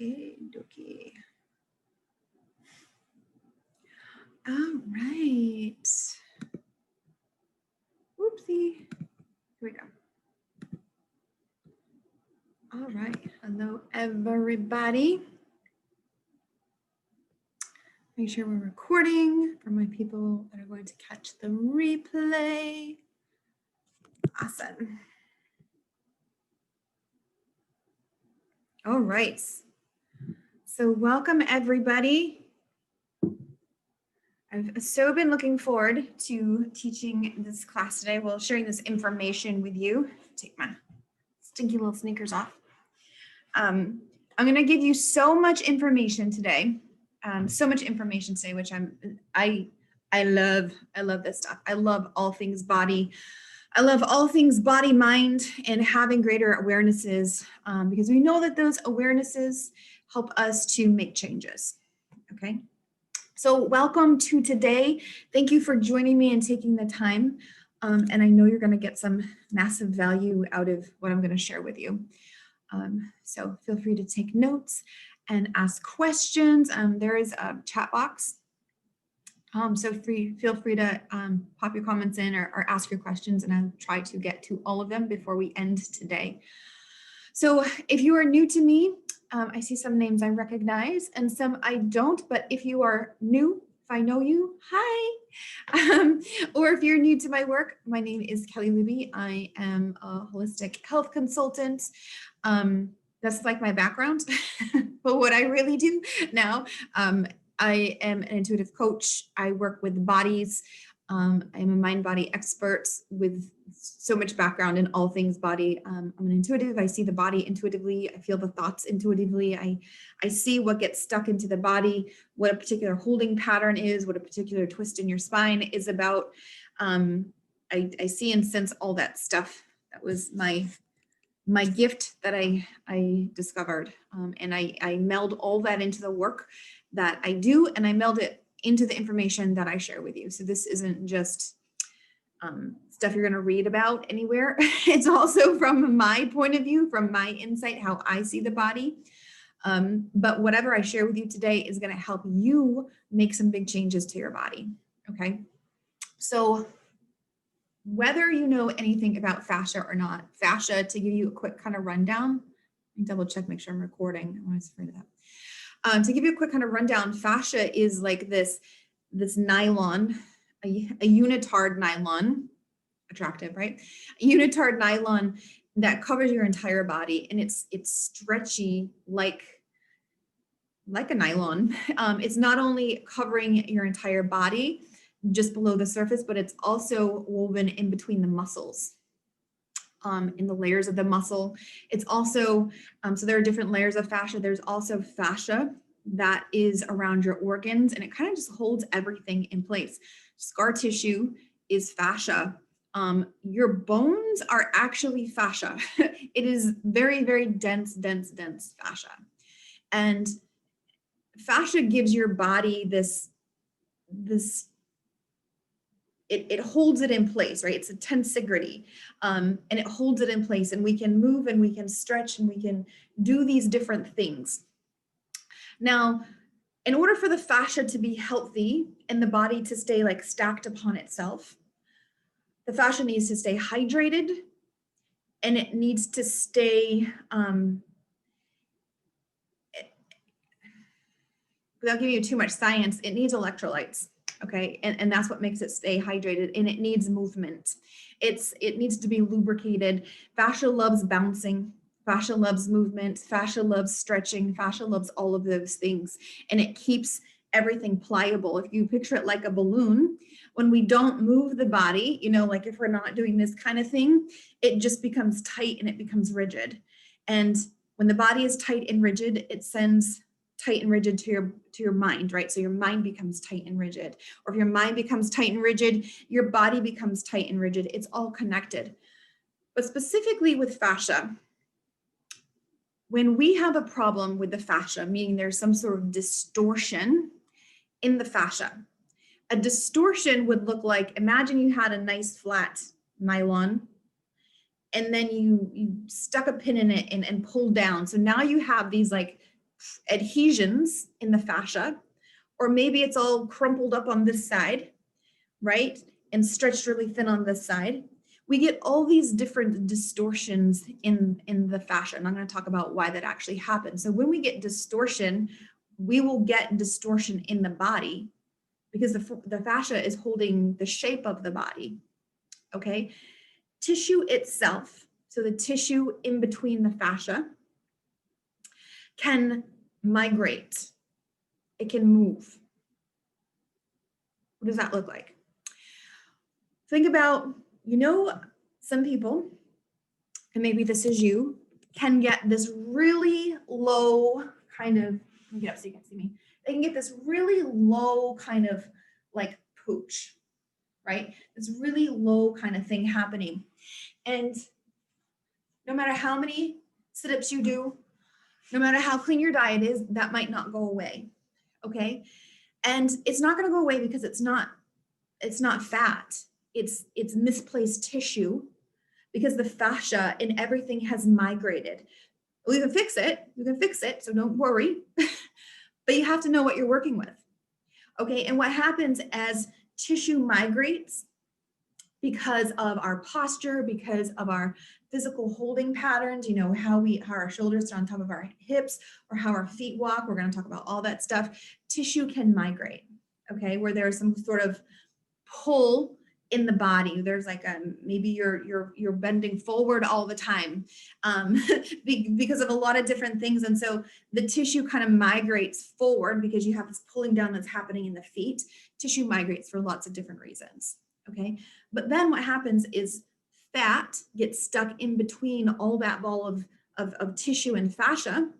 Okay, dokie. All right. Whoopsie. Here we go. All right. Hello, everybody. Make sure we're recording for my people that are going to catch the replay. Awesome. All right. So welcome, everybody. I've so been looking forward to teaching this class today. Well, sharing this information with you. Take my stinky little sneakers off. I'm going to give you so much information today. Which I love. I love this stuff. I love all things body. I love all things body, mind, and having greater awarenesses because we know that those awarenesses help us to make changes. Okay. So welcome to today. Thank you for joining me and taking the time. And I know you're going to get some massive value out of what I'm going to share with you. So feel free to take notes and ask questions. There is a chat box. So feel free to pop your comments in or ask your questions, and I'll try to get to all of them before we end today. So if you are new to me, I see some names I recognize and some I don't, but if you are new, if I know you, hi. Or if you're new to my work, my name is Kelly Luby. I am a holistic health consultant. That's like my background, but what I really do now, I am an intuitive coach. I work with bodies. I'm a mind-body expert with so much background in all things body. I'm an intuitive. I see the body intuitively. I feel the thoughts intuitively. I see what gets stuck into the body, what a particular holding pattern is, what a particular twist in your spine is about. I see and sense all that stuff. That was my gift that I discovered. And I meld all that into the work that I do, and I meld it into the information that I share with you. So this isn't just stuff you're going to read about anywhere. It's also from my point of view, from my insight, how I see the body. But whatever I share with you today is going to help you make some big changes to your body. Okay. So whether you know anything about fascia or not, fascia, to give you a quick kind of rundown, let me double check, make sure I'm recording. I was afraid of that. To give you a quick kind of rundown, fascia is like this nylon, a unitard nylon, attractive, right? A unitard nylon that covers your entire body, and it's stretchy like a nylon. It's not only covering your entire body just below the surface, but it's also woven in between the muscles. In the layers of the muscle. It's also, so there are different layers of fascia. There's also fascia that is around your organs, and it kind of just holds everything in place. Scar tissue is fascia. Your bones are actually fascia. It is very, very dense fascia. And fascia gives your body this it holds it in place, right? It's a tensegrity, and it holds it in place, and we can move and we can stretch and we can do these different things. Now, in order for the fascia to be healthy and the body to stay like stacked upon itself, the fascia needs to stay hydrated, and it needs to stay, without giving you too much science, it needs electrolytes. Okay, and that's what makes it stay hydrated, and it needs movement. It needs to be lubricated. Fascia loves bouncing. Fascia loves movement. Fascia loves stretching. Fascia loves all of those things, and it keeps everything pliable. If you picture it like a balloon, when we don't move the body, you know, like if we're not doing this kind of thing, it just becomes tight and it becomes rigid. And when the body is tight and rigid, it sends tight and rigid to your mind, right? So your mind becomes tight and rigid, or if your mind becomes tight and rigid, your body becomes tight and rigid. It's all connected. But specifically with fascia, when we have a problem with the fascia, meaning there's some sort of distortion in the fascia, a distortion would look like, imagine you had a nice flat nylon, and then you stuck a pin in it and pulled down. So now you have these like adhesions in the fascia, or maybe it's all crumpled up on this side, right? And stretched really thin on this side. We get all these different distortions in the fascia, and I'm going to talk about why that actually happens. So when we get distortion, we will get distortion in the body because the fascia is holding the shape of the body, okay? Tissue itself, so the tissue in between the fascia, can migrate. It can move. What does that look like? Think about, some people, and maybe this is you, can get this really low kind of, let me get up so you can see me. They can get this really low kind of like pooch, right? This really low kind of thing happening. And no matter how many sit-ups you do, no matter how clean your diet is, that might not go away, okay? And it's not gonna go away because it's not fat. It's misplaced tissue because the fascia and everything has migrated. We can fix it, so don't worry. But you have to know what you're working with, okay? And what happens as tissue migrates because of our posture, because of our physical holding patterns, how our shoulders are on top of our hips or how our feet walk, we're gonna talk about all that stuff. Tissue can migrate, okay? Where there's some sort of pull in the body. There's like maybe you're bending forward all the time because of a lot of different things. And so the tissue kind of migrates forward because you have this pulling down that's happening in the feet. Tissue migrates for lots of different reasons, okay? But then what happens is fat gets stuck in between all that ball of tissue and fascia.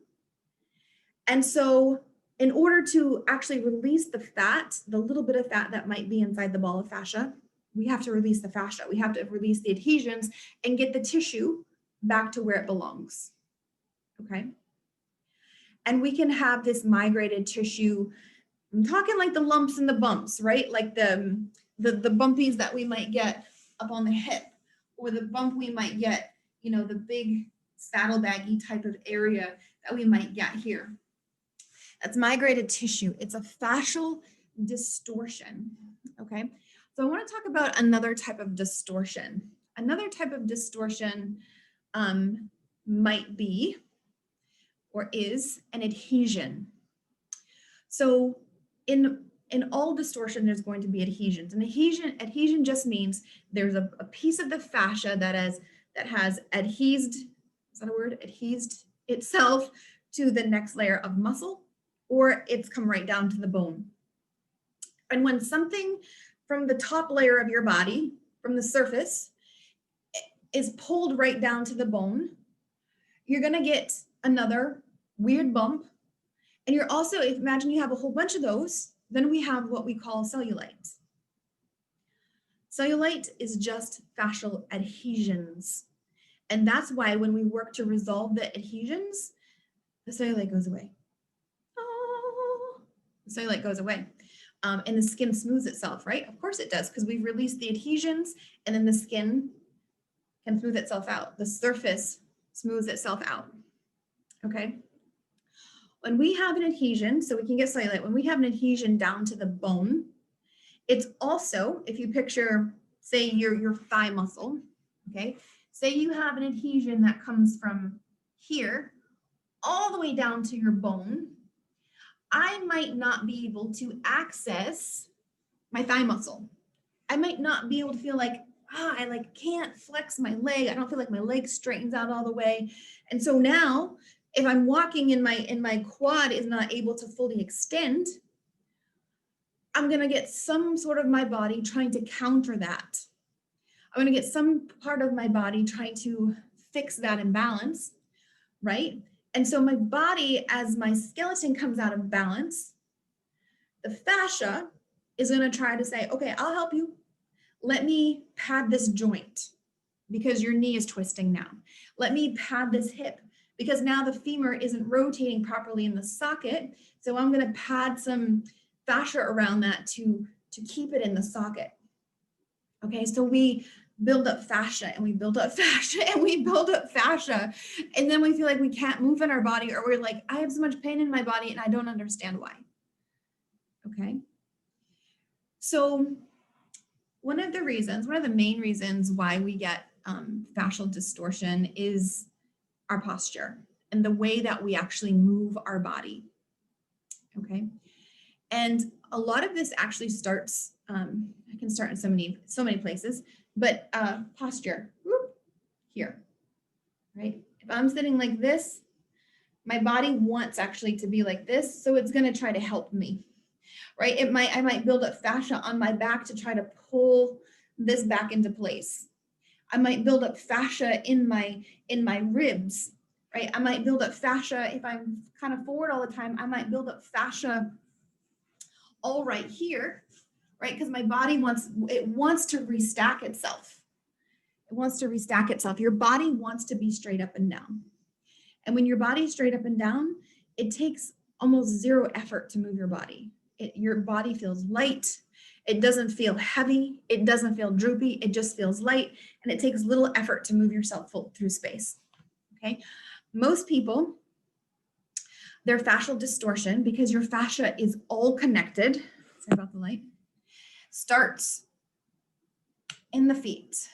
And so in order to actually release the fat, the little bit of fat that might be inside the ball of fascia, we have to release the fascia. We have to release the adhesions and get the tissue back to where it belongs, okay? And we can have this migrated tissue. I'm talking like the lumps and the bumps, right? Like the bumpies that we might get up on the hip, or the bump we might get, the big saddlebaggy type of area that we might get here. That's migrated tissue. It's a fascial distortion, okay? So I want to talk about another type of distortion. Another type of distortion might be or is an adhesion. So in all distortion, there's going to be adhesions. And adhesion just means there's a piece of the fascia that has adhesed, is that a word? Adhesed itself to the next layer of muscle, or it's come right down to the bone. And when something from the top layer of your body, from the surface, is pulled right down to the bone, you're gonna get another weird bump. And you're also, imagine you have a whole bunch of those, then we have what we call cellulite. Cellulite is just fascial adhesions. And that's why when we work to resolve the adhesions, the cellulite goes away. Oh, the cellulite goes away. And the skin smooths itself, right? Of course it does, because we've released the adhesions and then the skin can smooth itself out. The surface smooths itself out, okay? When we have an adhesion, so we can get cellulite, when we have an adhesion down to the bone, it's also, if you picture, say your thigh muscle, okay? Say you have an adhesion that comes from here all the way down to your bone, I might not be able to access my thigh muscle. I might not be able to feel like, I can't flex my leg. I don't feel like my leg straightens out all the way. And so now if I'm walking and my quad is not able to fully extend, I'm gonna get some sort of my body trying to counter that. I'm gonna get some part of my body trying to fix that imbalance, right? And so my body, as my skeleton comes out of balance, the fascia is gonna try to say, okay, I'll help you. Let me pad this joint because your knee is twisting now. Let me pad this hip because now the femur isn't rotating properly in the socket. So I'm gonna pad some fascia around that to keep it in the socket. Okay, so we build up fascia and we build up fascia and we build up fascia. And then we feel like we can't move in our body, or we're like, I have so much pain in my body and I don't understand why. Okay. So one of the main reasons why we get fascial distortion is our posture and the way that we actually move our body. Okay. And a lot of this actually starts, I can start in so many places, but posture, here, right? If I'm sitting like this, my body wants actually to be like this, so it's going to try to help me, right? I might build up fascia on my back to try to pull this back into place. I might build up fascia in my ribs, right? I might build up fascia if I'm kind of forward all the time. I might build up fascia all right here, right? Because my body wants to restack itself. It wants to restack itself. Your body wants to be straight up and down. And when your body's straight up and down, it takes almost zero effort to move your body. Your body feels light. It doesn't feel heavy. It doesn't feel droopy. It just feels light. And it takes little effort to move yourself through space. Okay. Most people, their fascial distortion, because your fascia is all connected, sorry about the light, starts in the feet.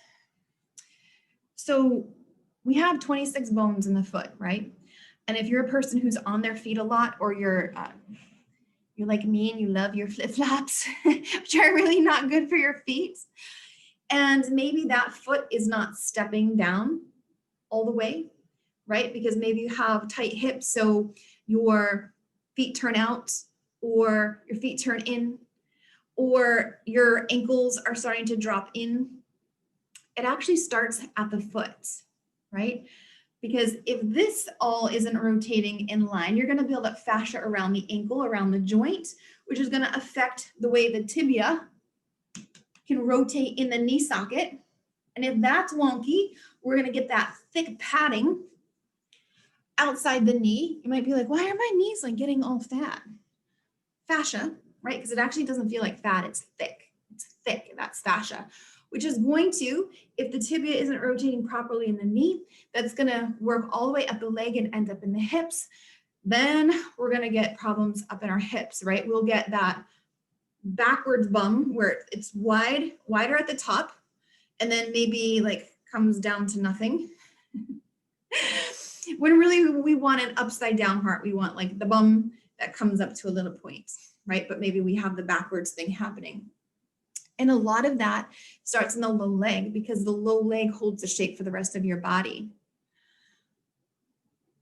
So we have 26 bones in the foot, right? And if you're a person who's on their feet a lot, or you're like me and you love your flip-flops, which are really not good for your feet, and maybe that foot is not stepping down all the way, right? Because maybe you have tight hips, so your feet turn out, or your feet turn in, or your ankles are starting to drop in. It actually starts at the foot, right? Because if this all isn't rotating in line, you're going to build up fascia around the ankle, around the joint, which is going to affect the way the tibia can rotate in the knee socket. And if that's wonky, we're going to get that thick padding outside the knee. You might be like, why are my knees like getting all fat? Fascia, right? Because it actually doesn't feel like fat, it's thick. It's thick, that's fascia, which is going to, if the tibia isn't rotating properly in the knee, that's going to work all the way up the leg and end up in the hips. Then we're going to get problems up in our hips, right? We'll get that backwards bum where it's wider at the top, and then maybe like comes down to nothing. When really we want an upside down heart, we want like the bum that comes up to a little point, right? But maybe we have the backwards thing happening. And a lot of that starts in the low leg, because the low leg holds the shape for the rest of your body.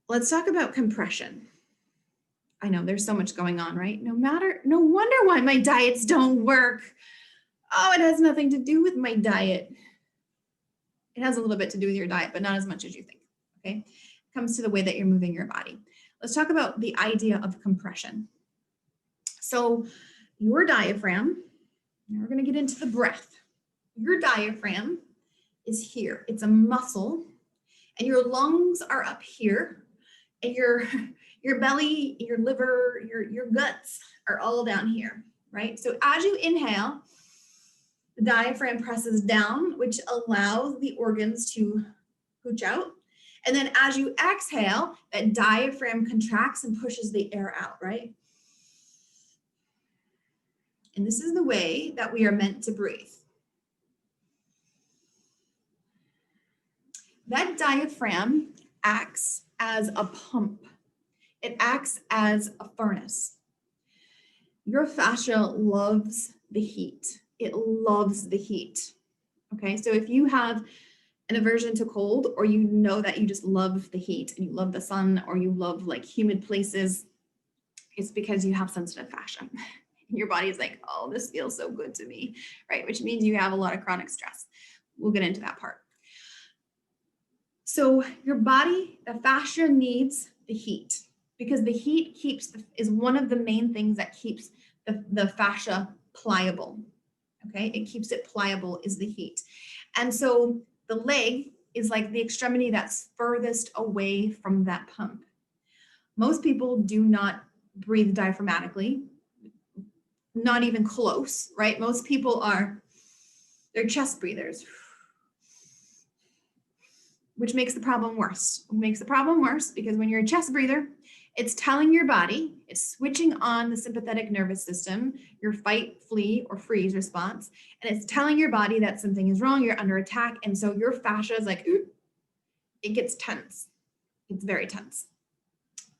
Let's talk about compression. I know there's so much going on, right? No wonder why my diets don't work. Oh, it has nothing to do with my diet. It has a little bit to do with your diet, but not as much as you think, okay? It comes to the way that you're moving your body. Let's talk about the idea of compression. So your diaphragm, now we're going to get into the breath. Your diaphragm is here. It's a muscle, and your lungs are up here, and your belly, your liver, your guts are all down here, right? So as you inhale, the diaphragm presses down, which allows the organs to pooch out. And then as you exhale, that diaphragm contracts and pushes the air out, right? And this is the way that we are meant to breathe. That diaphragm acts as a pump. It acts as a furnace. Your fascia loves the heat. It loves the heat. Okay, so if you have an aversion to cold, or you know that you just love the heat and you love the sun, or you love like humid places, it's because you have sensitive fascia. Your body is like, oh, this feels so good to me, right? Which means you have a lot of chronic stress. We'll get into that part. So your body, the fascia needs the heat, because the heat is one of the main things that keeps the fascia pliable. Okay, it keeps it pliable is the heat. And so the leg is like the extremity that's furthest away from that pump. Most people do not breathe diaphragmatically, not even close, right? Most people they're chest breathers. which makes the problem worse. It makes the problem worse because when you're a chest breather, it's telling your body, it's switching on the sympathetic nervous system, your fight, flee, or freeze response, and it's telling your body that something is wrong, you're under attack, and so your fascia is like, ooh, it gets tense. It's very tense.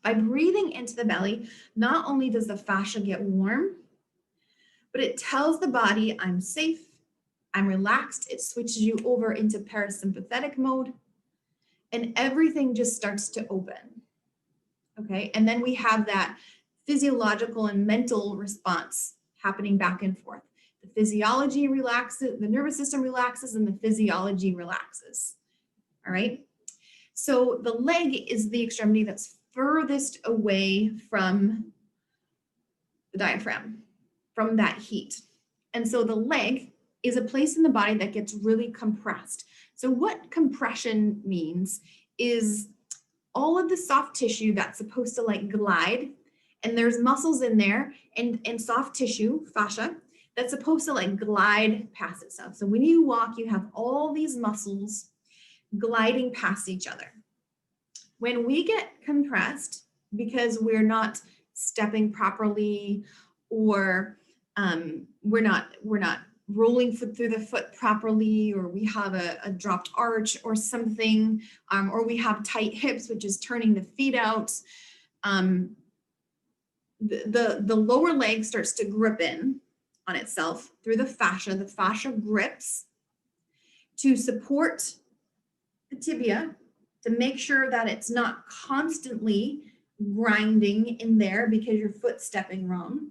By breathing into the belly, not only does the fascia get warm, but it tells the body, I'm safe, I'm relaxed. It switches you over into parasympathetic mode, and everything just starts to open. Okay, and then we have that physiological and mental response happening back and forth. The physiology relaxes, the nervous system relaxes, and the physiology relaxes. All right, so the leg is the extremity that's furthest away from the diaphragm, from that heat. And so the leg is a place in the body that gets really compressed. So what compression means is all of the soft tissue that's supposed to like glide, and there's muscles in there and soft tissue, fascia, that's supposed to like glide past itself. So when you walk, you have all these muscles gliding past each other. When we get compressed because we're not stepping properly, or we're not rolling through the foot properly, or we have a dropped arch or something, or we have tight hips, which is turning the feet out, the lower leg starts to grip in on itself through the fascia. The fascia grips to support the tibia, to make sure that it's not constantly grinding in there because your foot's stepping wrong.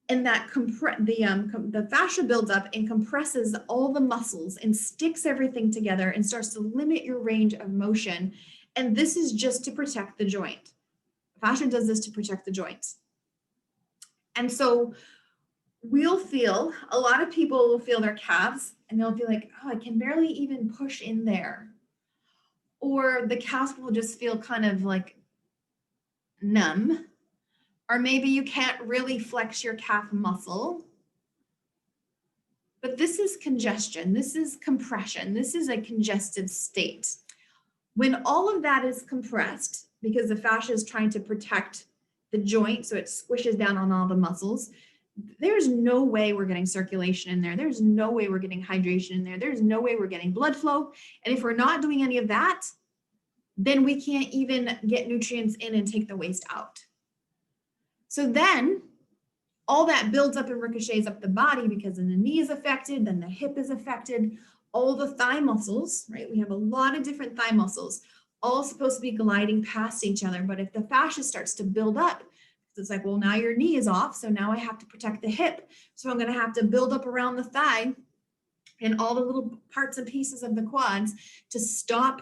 And that the fascia builds up and compresses all the muscles and sticks everything together and starts to limit your range of motion. And this is just to protect the joint. Fascia does this to protect the joints. And so we'll feel, a lot of people will feel their calves and they'll feel like, oh, I can barely even push in there. Or the calves will just feel kind of like numb. Or maybe you can't really flex your calf muscle. But this is congestion, this is compression, this is a congested state. When all of that is compressed, because the fascia is trying to protect the joint, so it squishes down on all the muscles, there's no way we're getting circulation in there. There's no way we're getting hydration in there. There's no way we're getting blood flow. And if we're not doing any of that, then we can't even get nutrients in and take the waste out. So then all that builds up and ricochets up the body because then the knee is affected, then the hip is affected, all the thigh muscles, right? We have a lot of different thigh muscles, all supposed to be gliding past each other. But if the fascia starts to build up, it's like, well, now your knee is off. So now I have to protect the hip. So I'm going to have to build up around the thigh and all the little parts and pieces of the quads to stop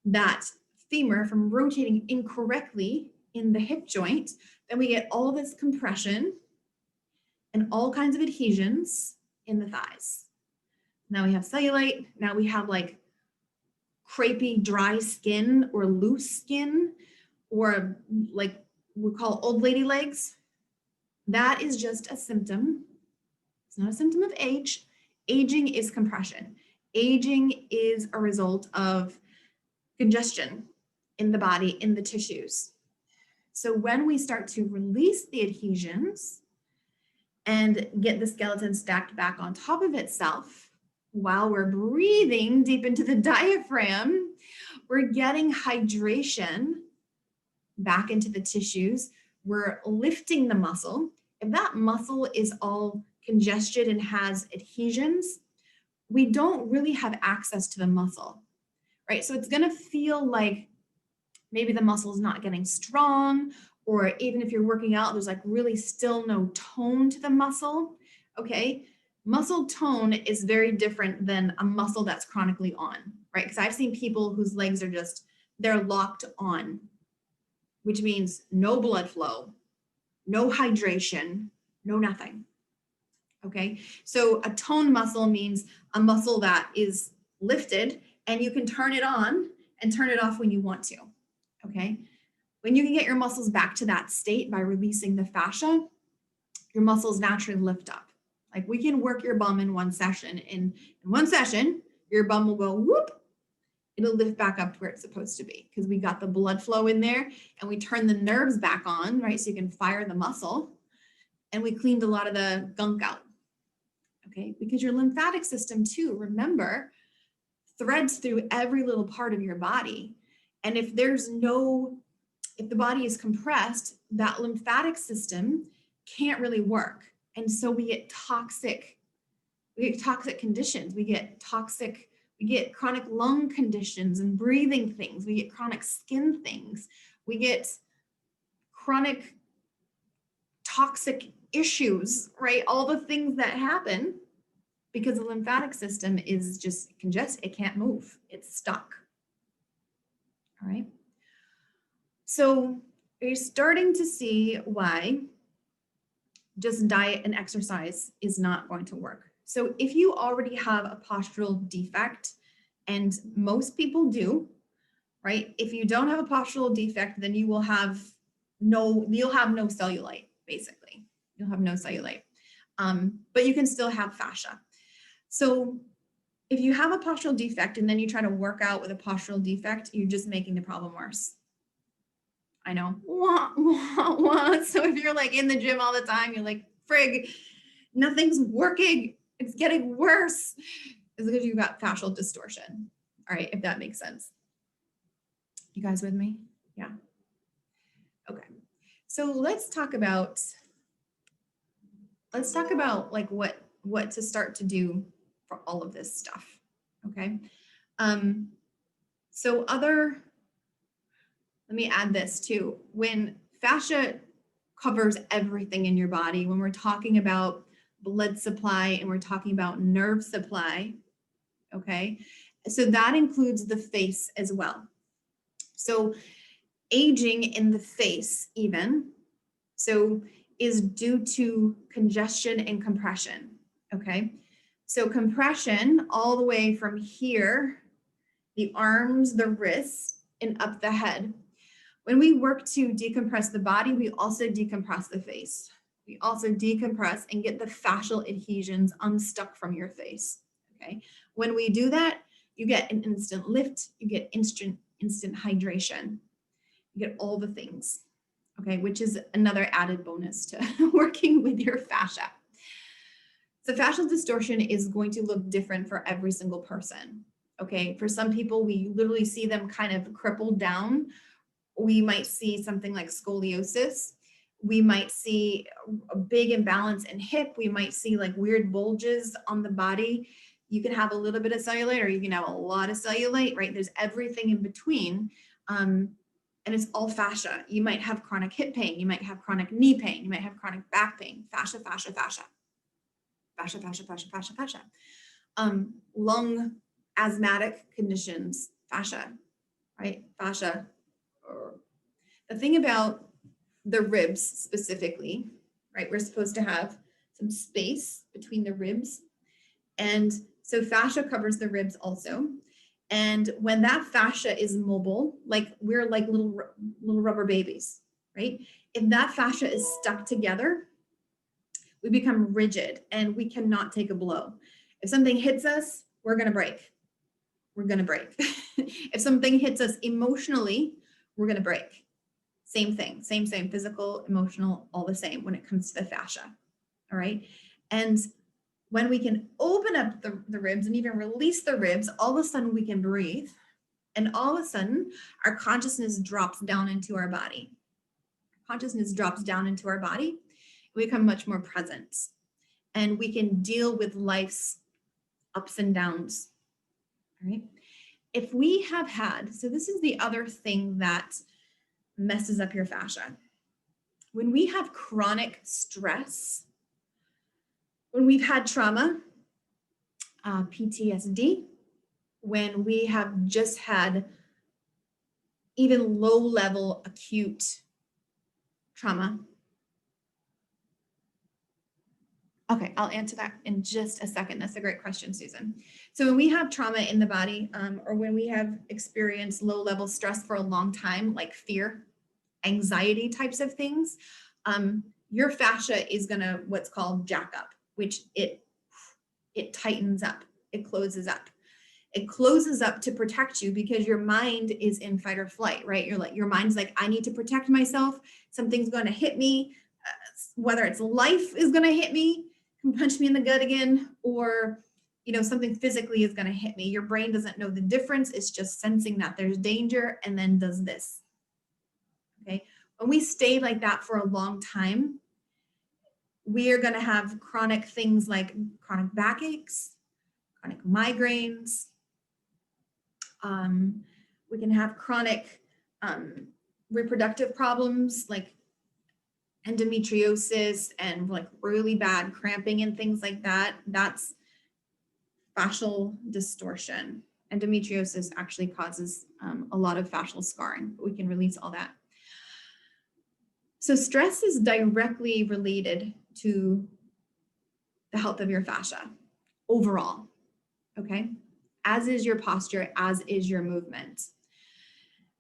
that femur from rotating incorrectly in the hip joint. Then we get all this compression and all kinds of adhesions in the thighs. Now we have cellulite. Now we have like crepey, dry skin or loose skin, or like we call old lady legs. That is just a symptom. It's not a symptom of age. Aging is compression. Aging is a result of congestion in the body, in the tissues. So when we start to release the adhesions and get the skeleton stacked back on top of itself, while we're breathing deep into the diaphragm, we're getting hydration back into the tissues. We're lifting the muscle. If that muscle is all congested and has adhesions, we don't really have access to the muscle, right? So it's going to feel like maybe the muscle is not getting strong, or even if you're working out, there's like really still no tone to the muscle, okay? Muscle tone is very different than a muscle that's chronically on, right? Because I've seen people whose legs are just, they're locked on, which means no blood flow, no hydration, no nothing, okay? So a toned muscle means a muscle that is lifted and you can turn it on and turn it off when you want to, okay? When you can get your muscles back to that state by releasing the fascia, your muscles naturally lift up. Like we can work your bum in one session. In one session, your bum will go whoop, it'll lift back up to where it's supposed to be because we got the blood flow in there and we turn the nerves back on, right? So you can fire the muscle, and we cleaned a lot of the gunk out, okay? Because your lymphatic system too, remember, threads through every little part of your body. And if the body is compressed, that lymphatic system can't really work. And so we get toxic conditions. We get chronic lung conditions and breathing things. We get chronic skin things. We get chronic toxic issues, right? All the things that happen because the lymphatic system is just congested. It can't move. It's stuck. All right. So you're starting to see why just diet and exercise is not going to work. So if you already have a postural defect, and most people do, right? If you don't have a postural defect, then you'll have no cellulite, basically. You'll have no cellulite, but you can still have fascia. So if you have a postural defect and then you try to work out with a postural defect, you're just making the problem worse. I know. Wah, wah, wah. So if you're like in the gym all the time, you're like, frig, nothing's working. It's getting worse. It's because you've got fascial distortion. All right, if that makes sense. You guys with me? Yeah. Okay. So let's talk about like what to start to do for all of this stuff. Okay. Let me add this too. When fascia covers everything in your body, when we're talking about blood supply and we're talking about nerve supply, okay? So that includes the face as well. So aging in the face even, so is due to congestion and compression, okay? So compression all the way from here, the arms, the wrists, and up the head. When we work to decompress the body, we also decompress the face. We also decompress and get the fascial adhesions unstuck from your face, okay? When we do that, you get an instant lift, you get instant hydration, you get all the things, okay? Which is another added bonus to working with your fascia. So fascial distortion is going to look different for every single person, okay? For some people, we literally see them kind of crippled down. We might see something like scoliosis. We might see a big imbalance in hip. We might see like weird bulges on the body. You can have a little bit of cellulite or you can have a lot of cellulite, right? There's everything in between. And it's all fascia. You might have chronic hip pain. You might have chronic knee pain. You might have chronic back pain. Fascia, fascia, fascia. Fascia, fascia, fascia, fascia, fascia. Lung asthmatic conditions, fascia, right? Fascia. The thing about the ribs specifically, right? We're supposed to have some space between the ribs. And so fascia covers the ribs also. And when that fascia is mobile, like we're like little rubber babies, right? If that fascia is stuck together, we become rigid and we cannot take a blow. If something hits us, we're going to break. We're going to break. If something hits us emotionally, we're going to break. Same thing, same, physical, emotional, all the same when it comes to the fascia, all right? And when we can open up the ribs and even release the ribs, all of a sudden we can breathe. And all of a sudden, our consciousness drops down into our body. Consciousness drops down into our body. We become much more present. And we can deal with life's ups and downs, all right? If we have had, so this is the other thing that messes up your fascia. When we have chronic stress, when we've had trauma, PTSD, when we have just had even low-level acute trauma. Okay, I'll answer that in just a second. That's a great question, Susan. So when we have trauma in the body, or when we have experienced low-level stress for a long time, like fear, anxiety types of things, your fascia is gonna what's called jack up, which it tightens up, it closes up. It closes up to protect you because your mind is in fight or flight, right? Your mind's like, I need to protect myself. Something's going to hit me, whether it's life is going to hit me, punch me in the gut again, or something physically is going to hit me. Your brain doesn't know the difference. It's just sensing that there's danger and then does this. Okay. When we stay like that for a long time, we are going to have chronic things like chronic backaches, chronic migraines. We can have chronic reproductive problems like endometriosis and like really bad cramping and things like that. That's fascial distortion. Endometriosis actually causes a lot of fascial scarring, but we can release all that. So stress is directly related to the health of your fascia overall, okay? As is your posture, as is your movement.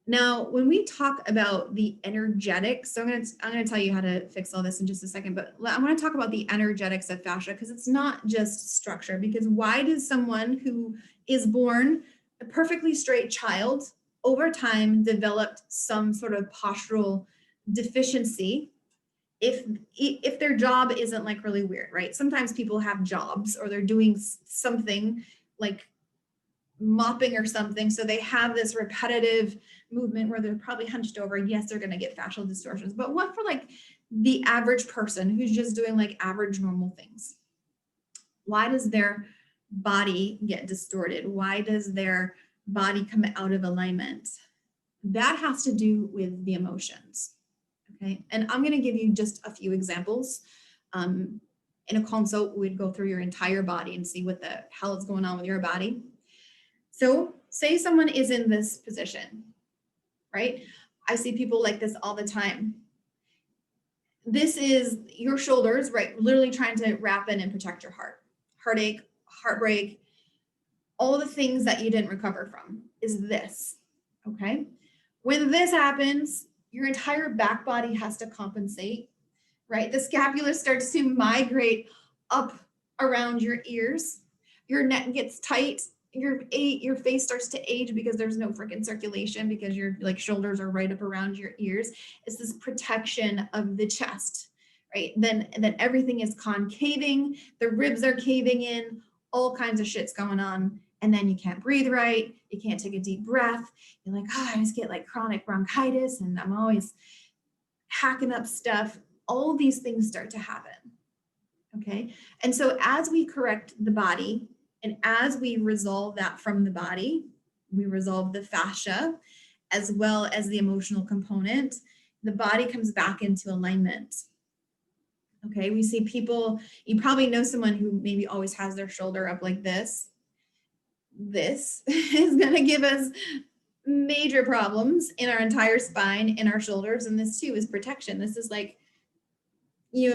Now, when we talk about the energetics, so I'm gonna tell you how to fix all this in just a second, but I want to talk about the energetics of fascia because it's not just structure. Because why does someone who is born a perfectly straight child over time develop some sort of postural deficiency if their job isn't like really weird, right? Sometimes people have jobs or they're doing something like mopping or something, so they have this repetitive movement where they're probably hunched over. Yes, they're going to get fascial distortions, but what for like the average person who's just doing like average normal things? Why does their body get distorted? Why does their body come out of alignment? That has to do with the emotions. Okay, and I'm going to give you just a few examples. In a consult, we'd go through your entire body and see what the hell is going on with your body. So say someone is in this position, right? I see people like this all the time. This is your shoulders, right? Literally trying to wrap in and protect your heart. Heartache, heartbreak, all the things that you didn't recover from is this, okay? When this happens, your entire back body has to compensate, right? The scapula starts to migrate up around your ears. Your neck gets tight. Your face starts to age because there's no freaking circulation because your like shoulders are right up around your ears. It's this protection of the chest, right? Then everything is concaving. The ribs are caving in. All kinds of shit's going on. And then you can't breathe right. You can't take a deep breath. You're like, oh, I just get like chronic bronchitis and I'm always hacking up stuff. All these things start to happen, okay? And so as we correct the body and as we resolve that from the body, we resolve the fascia as well as the emotional component, the body comes back into alignment. Okay, we see people, you probably know someone who maybe always has their shoulder up like this. This is going to give us major problems in our entire spine, in our shoulders, and this too is protection. This is like,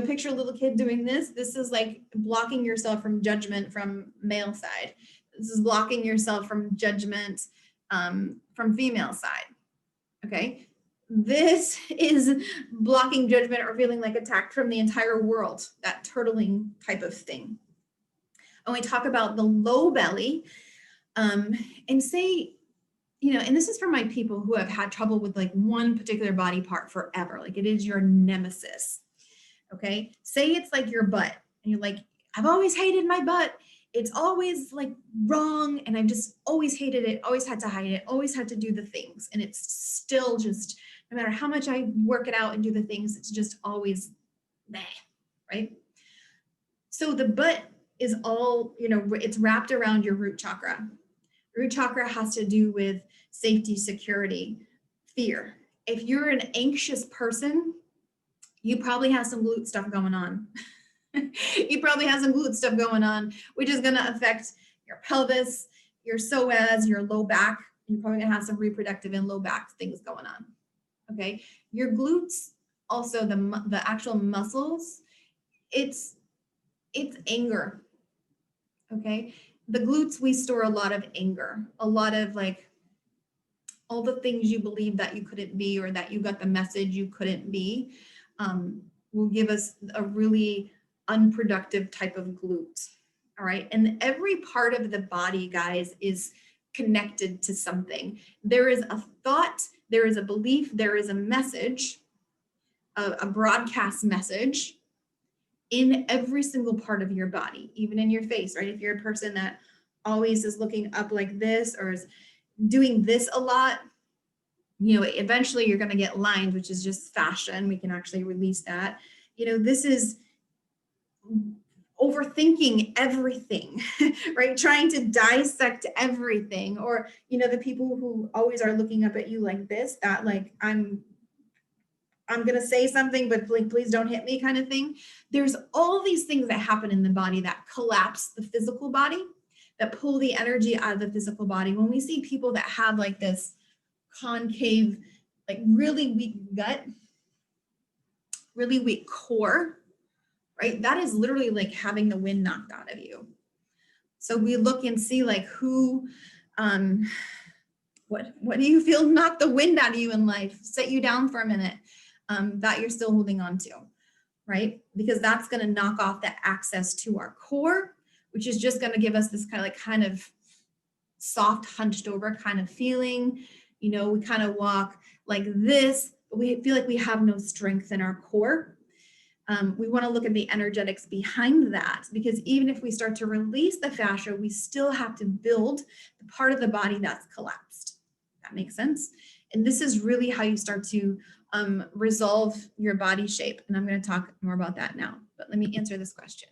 picture a little kid doing this. This is like blocking yourself from judgment from male side. This is blocking yourself from judgment from female side, okay? This is blocking judgment or feeling like attacked from the entire world, that turtling type of thing. And we talk about the low belly, and say, and this is for my people who have had trouble with like one particular body part forever, like it is your nemesis, okay? Say it's like your butt, and you're like, I've always hated my butt. It's always like wrong, and I've just always hated it, always had to hide it, always had to do the things, and it's still just, no matter how much I work it out and do the things, it's just always meh, right? So the butt is all, it's wrapped around your root chakra. Root chakra has to do with safety, security, fear. If you're an anxious person, you probably have some glute stuff going on. You probably have some glute stuff going on, which is going to affect your pelvis, your psoas, your low back. You're probably going to have some reproductive and low back things going on. Okay. Your glutes, also the actual muscles, it's anger. Okay. The glutes, we store a lot of anger, a lot of like all the things you believe that you couldn't be or that you got the message you couldn't be, will give us a really unproductive type of glute. All right. And every part of the body, guys, is connected to something. There is a thought, there is a belief, there is a message, a broadcast message in every single part of your body, even in your face, right? If you're a person that always is looking up like this or is doing this a lot, you know, eventually you're going to get lines, which is just fascia, and we can actually release that. You know, this is overthinking everything, right? Trying to dissect everything. Or, you know, the people who always are looking up at you like this, that like, I'm going to say something, but please don't hit me kind of thing. There's all these things that happen in the body that collapse the physical body, that pull the energy out of the physical body. When we see people that have like this concave, like really weak gut, really weak core, right? That is literally like having the wind knocked out of you. So we look and see like who, what do you feel knocked the wind out of you in life, set you down for a minute, that you're still holding on to, right? Because that's going to knock off that access to our core, which is just going to give us this kind of soft, hunched over kind of feeling. You know, we kind of walk like this, but we feel like we have no strength in our core. We want to look at the energetics behind that, because even if we start to release the fascia, we still have to build the part of the body that's collapsed. That makes sense. And this is really how you start to resolve your body shape. And I'm going to talk more about that now, but let me answer this question.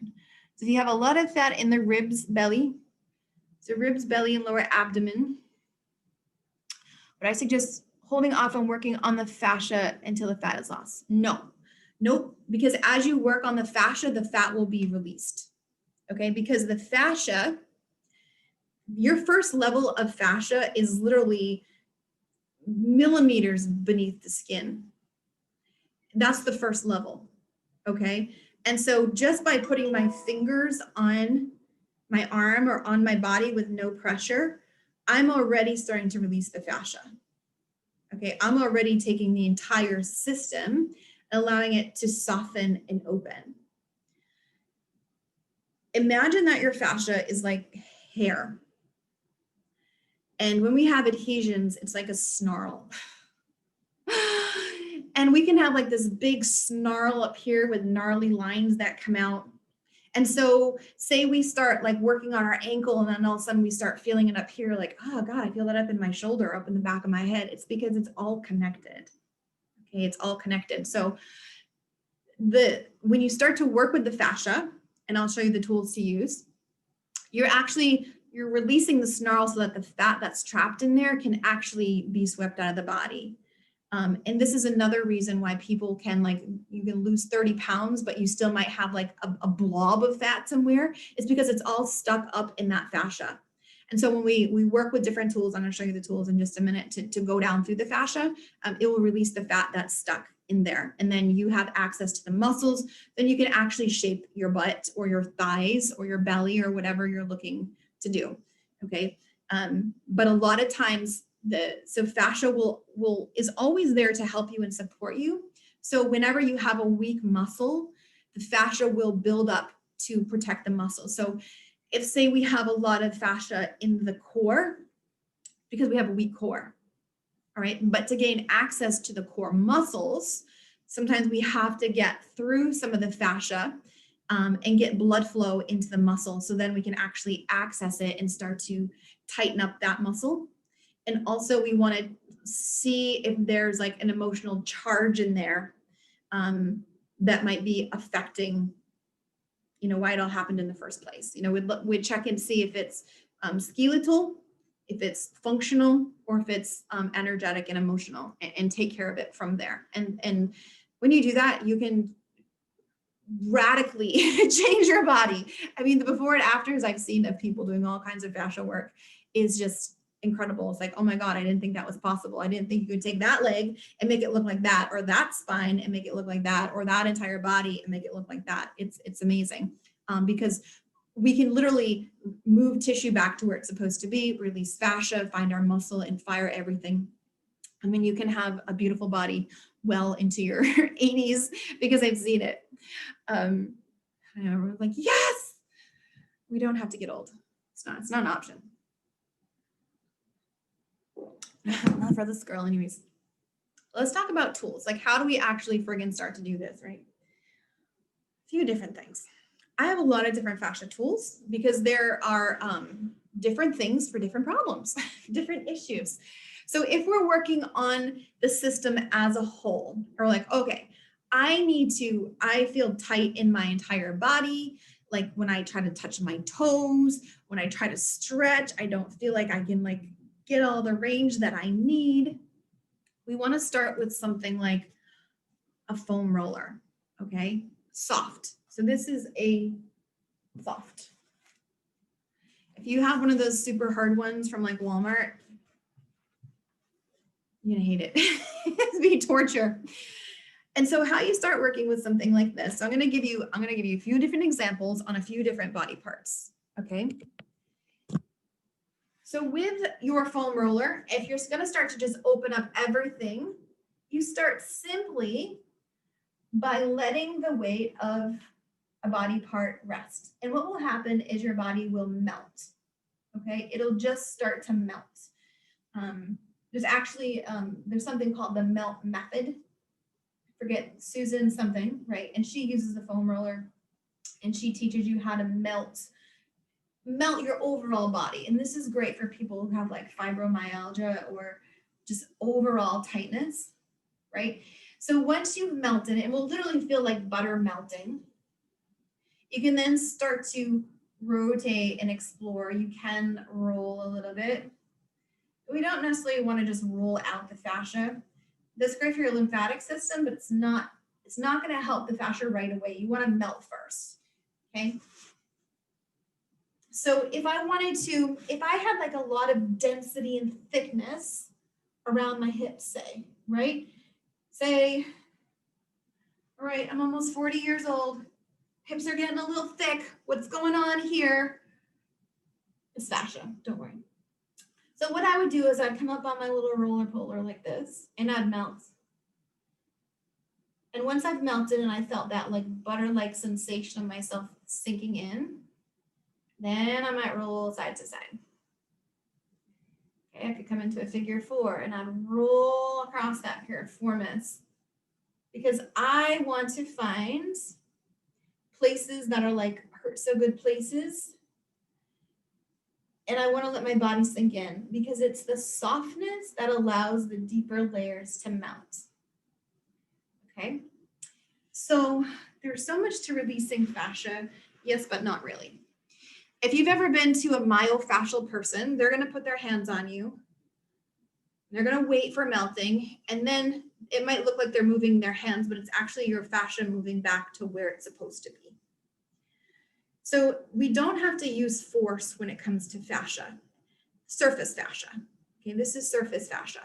So if you have a lot of fat in the ribs, belly, so ribs, belly, and lower abdomen, would I suggest holding off on working on the fascia until the fat is lost? No. Nope, because as you work on the fascia, the fat will be released, okay? Because the fascia, your first level of fascia is literally millimeters beneath the skin. That's the first level, okay? And so just by putting my fingers on my arm or on my body with no pressure, I'm already starting to release the fascia, okay? I'm already taking the entire system, allowing it to soften and open. Imagine that your fascia is like hair. And when we have adhesions, it's like a snarl. And we can have like this big snarl up here with gnarly lines that come out. And so say we start like working on our ankle, and then all of a sudden we start feeling it up here, like, oh God, I feel that up in my shoulder, up in the back of my head. It's because it's all connected. Okay, it's all connected. So when you start to work with the fascia, and I'll show you the tools to use, you're releasing the snarl so that the fat that's trapped in there can actually be swept out of the body. And this is another reason why people can, like, you can lose 30 pounds, but you still might have like a blob of fat somewhere. It's because it's all stuck up in that fascia. And so when we work with different tools, I'm going to show you the tools in just a minute to go down through the fascia, it will release the fat that's stuck in there. And then you have access to the muscles. Then you can actually shape your butt or your thighs or your belly or whatever you're looking to do. Okay. But a lot of times so fascia is always there to help you and support you. So whenever you have a weak muscle, the fascia will build up to protect the muscle. So if, say, we have a lot of fascia in the core, because we have a weak core, all right, but to gain access to the core muscles, sometimes we have to get through some of the fascia and get blood flow into the muscle. So then we can actually access it and start to tighten up that muscle. And also we want to see if there's like an emotional charge in there that might be affecting, you know, why it all happened in the first place. You know, we'd check and see if it's skeletal, if it's functional, or if it's energetic and emotional, and take care of it from there. And when you do that, you can radically change your body. I mean, the before and afters I've seen of people doing all kinds of fascia work is just incredible. It's like, oh my God, I didn't think that was possible. I didn't think you could take that leg and make it look like that, or that spine and make it look like that, or that entire body and make it look like that. It's amazing because we can literally move tissue back to where it's supposed to be, release fascia, find our muscle, and fire everything. I mean, you can have a beautiful body well into your 80s because I've seen it. Everyone's like, yes. We don't have to get old. It's not an option. Not for this girl anyways. Let's talk about tools. Like, how do we actually friggin' start to do this, right? A few different things. I have a lot of different fascia tools because there are different things for different problems, different issues. So if we're working on the system as a whole, or like, okay, I feel tight in my entire body. Like when I try to touch my toes, when I try to stretch, I don't feel like I can like get all the range that I need. We want to start with something like a foam roller, okay? Soft. So this is a soft. If you have one of those super hard ones from like Walmart, you're gonna hate it. It's be torture. And so how you start working with something like this. So I'm gonna give you a few different examples on a few different body parts. Okay. So with your foam roller, if you're gonna start to just open up everything, you start simply by letting the weight of a body part rest. And what will happen is your body will melt. Okay, it'll just start to melt. There's actually, there's something called the melt method. I forget Susan something, right? And she uses the foam roller and she teaches you how to melt your overall body. And this is great for people who have like fibromyalgia or just overall tightness, right? So once you've melted, it will literally feel like butter melting. You can then start to rotate and explore. You can roll a little bit. We don't necessarily want to just roll out the fascia. That's great for your lymphatic system, but it's not going to help the fascia right away. You want to melt first, okay? So if I had like a lot of density and thickness around my hips, say, right? Say, all right, I'm almost 40 years old. Hips are getting a little thick. What's going on here? It's fascia, don't worry. So what I would do is I'd come up on my little roller puller like this and I'd melt. And once I've melted and I felt that like butter-like sensation of myself sinking in, then I might roll side to side. Okay, I could come into a figure 4 and I'd roll across that piriformis because I want to find places that are like hurt so good places. And I want to let my body sink in because it's the softness that allows the deeper layers to melt. Okay, so there's so much to releasing fascia, yes, but not really. If you've ever been to a myofascial person, they're going to put their hands on you. They're going to wait for melting, and then it might look like they're moving their hands, but it's actually your fascia moving back to where it's supposed to be. So we don't have to use force when it comes to fascia, surface fascia. Okay, this is surface fascia.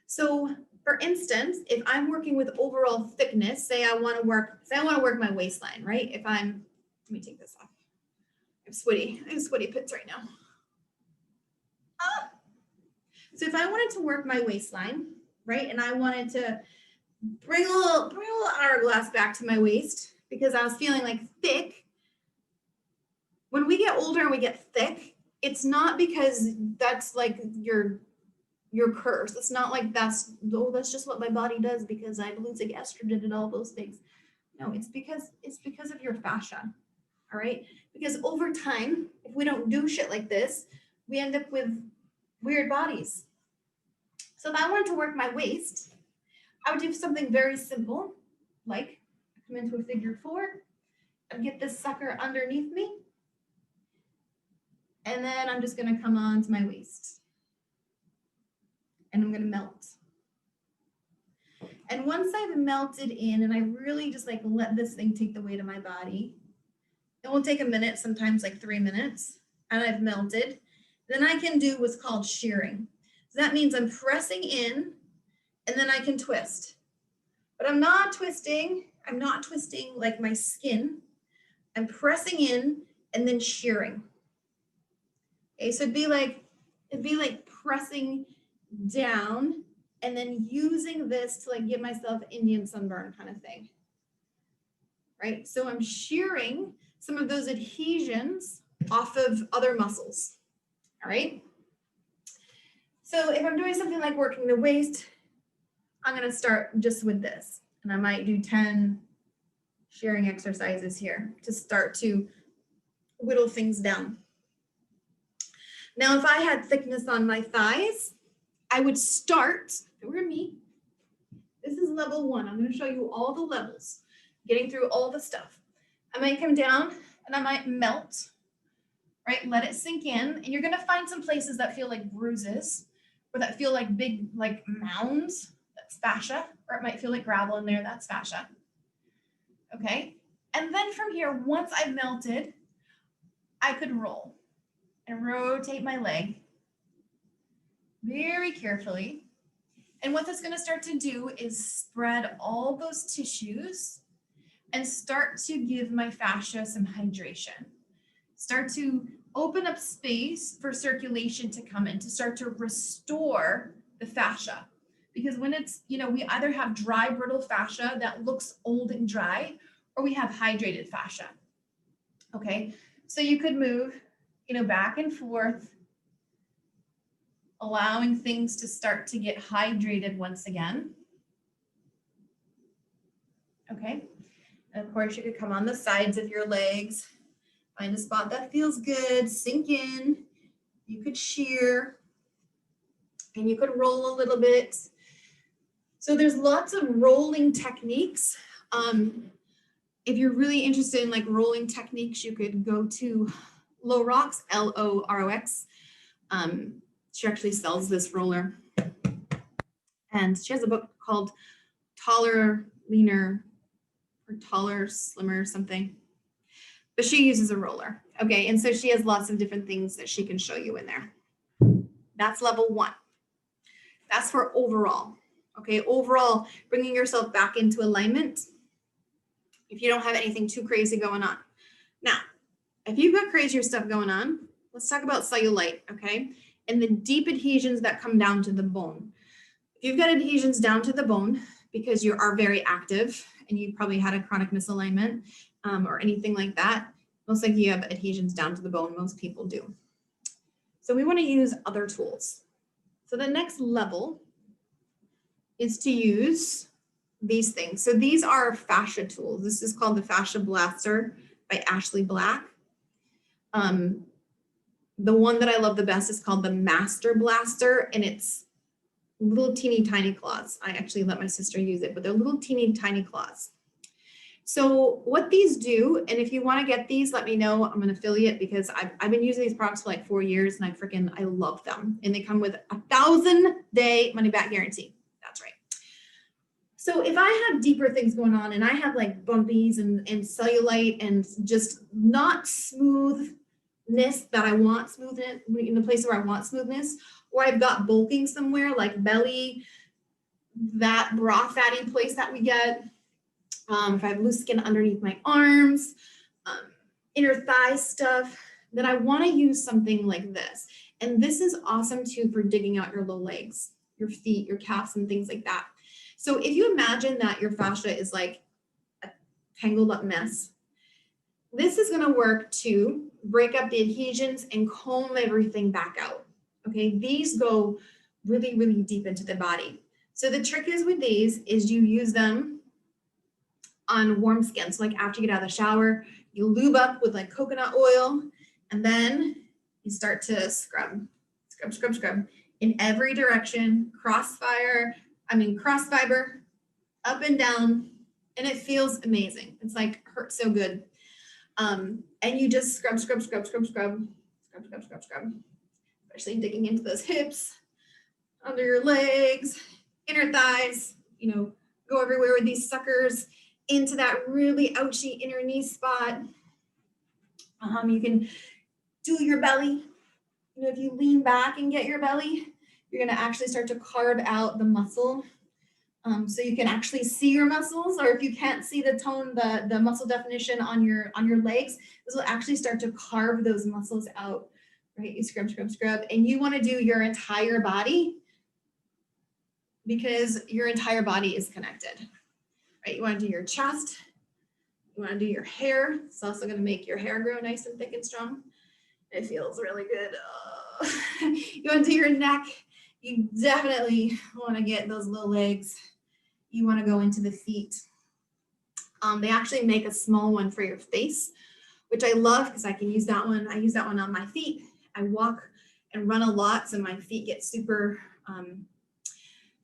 So for instance, if I'm working with overall thickness, say I want to work my waistline, right? Let me take this off. I have sweaty pits right now. So if I wanted to work my waistline, right, and I wanted to bring a little hourglass back to my waist because I was feeling like thick. When we get older and we get thick, it's not because that's like your curse. It's not like that's just what my body does because I'm losing estrogen and all those things. No, it's because of your fascia. All right, because over time, if we don't do shit like this, we end up with weird bodies. So if I wanted to work my waist, I would do something very simple, like come into a figure 4 and get this sucker underneath me. And then I'm just going to come on to my waist. And I'm going to melt. And once I've melted in and I really just like let this thing take the weight of my body, it will take a minute, sometimes like 3 minutes, and I've melted. Then I can do what's called shearing. So that means I'm pressing in and then I can twist. But I'm not twisting like my skin. I'm pressing in and then shearing. Okay, so it'd be like pressing down and then using this to like give myself Indian sunburn kind of thing. Right? So I'm shearing some of those adhesions off of other muscles. All right. So if I'm doing something like working the waist, I'm going to start just with this. And I might do 10 shearing exercises here to start to whittle things down. Now, if I had thickness on my thighs, I would start, over me. This is level 1. I'm going to show you all the levels, getting through all the stuff. I might come down and I might melt, right? Let it sink in. And you're going to find some places that feel like bruises or that feel like big, like mounds. That's fascia. Or it might feel like gravel in there. That's fascia. Okay. And then from here, once I've melted, I could roll and rotate my leg very carefully. And what that's going to start to do is spread all those tissues and start to give my fascia some hydration. Start to open up space for circulation to come in, to start to restore the fascia. Because when it's, we either have dry, brittle fascia that looks old and dry, or we have hydrated fascia. Okay, so you could move, back and forth, allowing things to start to get hydrated once again. Okay, and of course you could come on the sides of your legs, find a spot that feels good, sink in. You could shear, and you could roll a little bit. So there's lots of rolling techniques. If you're really interested in like rolling techniques, you could go to Lorox, L-O-R-O-X. She actually sells this roller. And she has a book called Taller, Leaner, or Taller, Slimmer, something. But she uses a roller. Okay, and so she has lots of different things that she can show you in there. That's level 1. That's for overall. Okay, overall, bringing yourself back into alignment if you don't have anything too crazy going on. Now, if you've got crazier stuff going on, let's talk about cellulite, okay? And the deep adhesions that come down to the bone. If you've got adhesions down to the bone because you are very active and you probably had a chronic misalignment or anything like that, most likely you have adhesions down to the bone. Most people do. So we want to use other tools. So the next level is to use these things. So these are fascia tools. This is called the Fascia Blaster by Ashley Black. The one that I love the best is called the MasterBlaster, and it's little teeny tiny claws. I actually let my sister use it, but they're little teeny tiny claws. So what these do, and if you want to get these, let me know. I'm an affiliate because I've been using these products for like 4 years, and I love them. And they come with a 1,000-day money-back guarantee. That's right. So if I have deeper things going on and I have like bumpies and cellulite and just not smoothness that I want smoothness in the place where I want smoothness, or I've got bulking somewhere like belly, that bra fatty place that we get, if I have loose skin underneath my arms, inner thigh stuff, then I want to use something like this. And this is awesome too for digging out your low legs, your feet, your calves, and things like that. So if you imagine that your fascia is like a tangled up mess, this is going to work to break up the adhesions and comb everything back out. Okay, these go really, really deep into the body. So the trick is with these is you use them on warm skin. So like after you get out of the shower, you lube up with like coconut oil, and then you start to scrub in every direction, cross fiber, up and down, and it feels amazing. It's like hurts so good. And you just scrub, especially digging into those hips, under your legs, inner thighs, go everywhere with these suckers into that really ouchy inner knee spot. You can do your belly. If you lean back and get your belly, you're going to actually start to carve out the muscle. So you can actually see your muscles, or if you can't see the tone, the muscle definition on your legs, this will actually start to carve those muscles out, right? You scrub, and you want to do your entire body because your entire body is connected, right? You want to do your chest, You want to do your hair. It's also going to make your hair grow nice and thick and strong. It feels really good. You want to do your neck. You definitely want to get those little legs. You want to go into the feet. They actually make a small one for your face, which I love because I can use that one. I use that one on my feet. I walk and run a lot, so my feet get super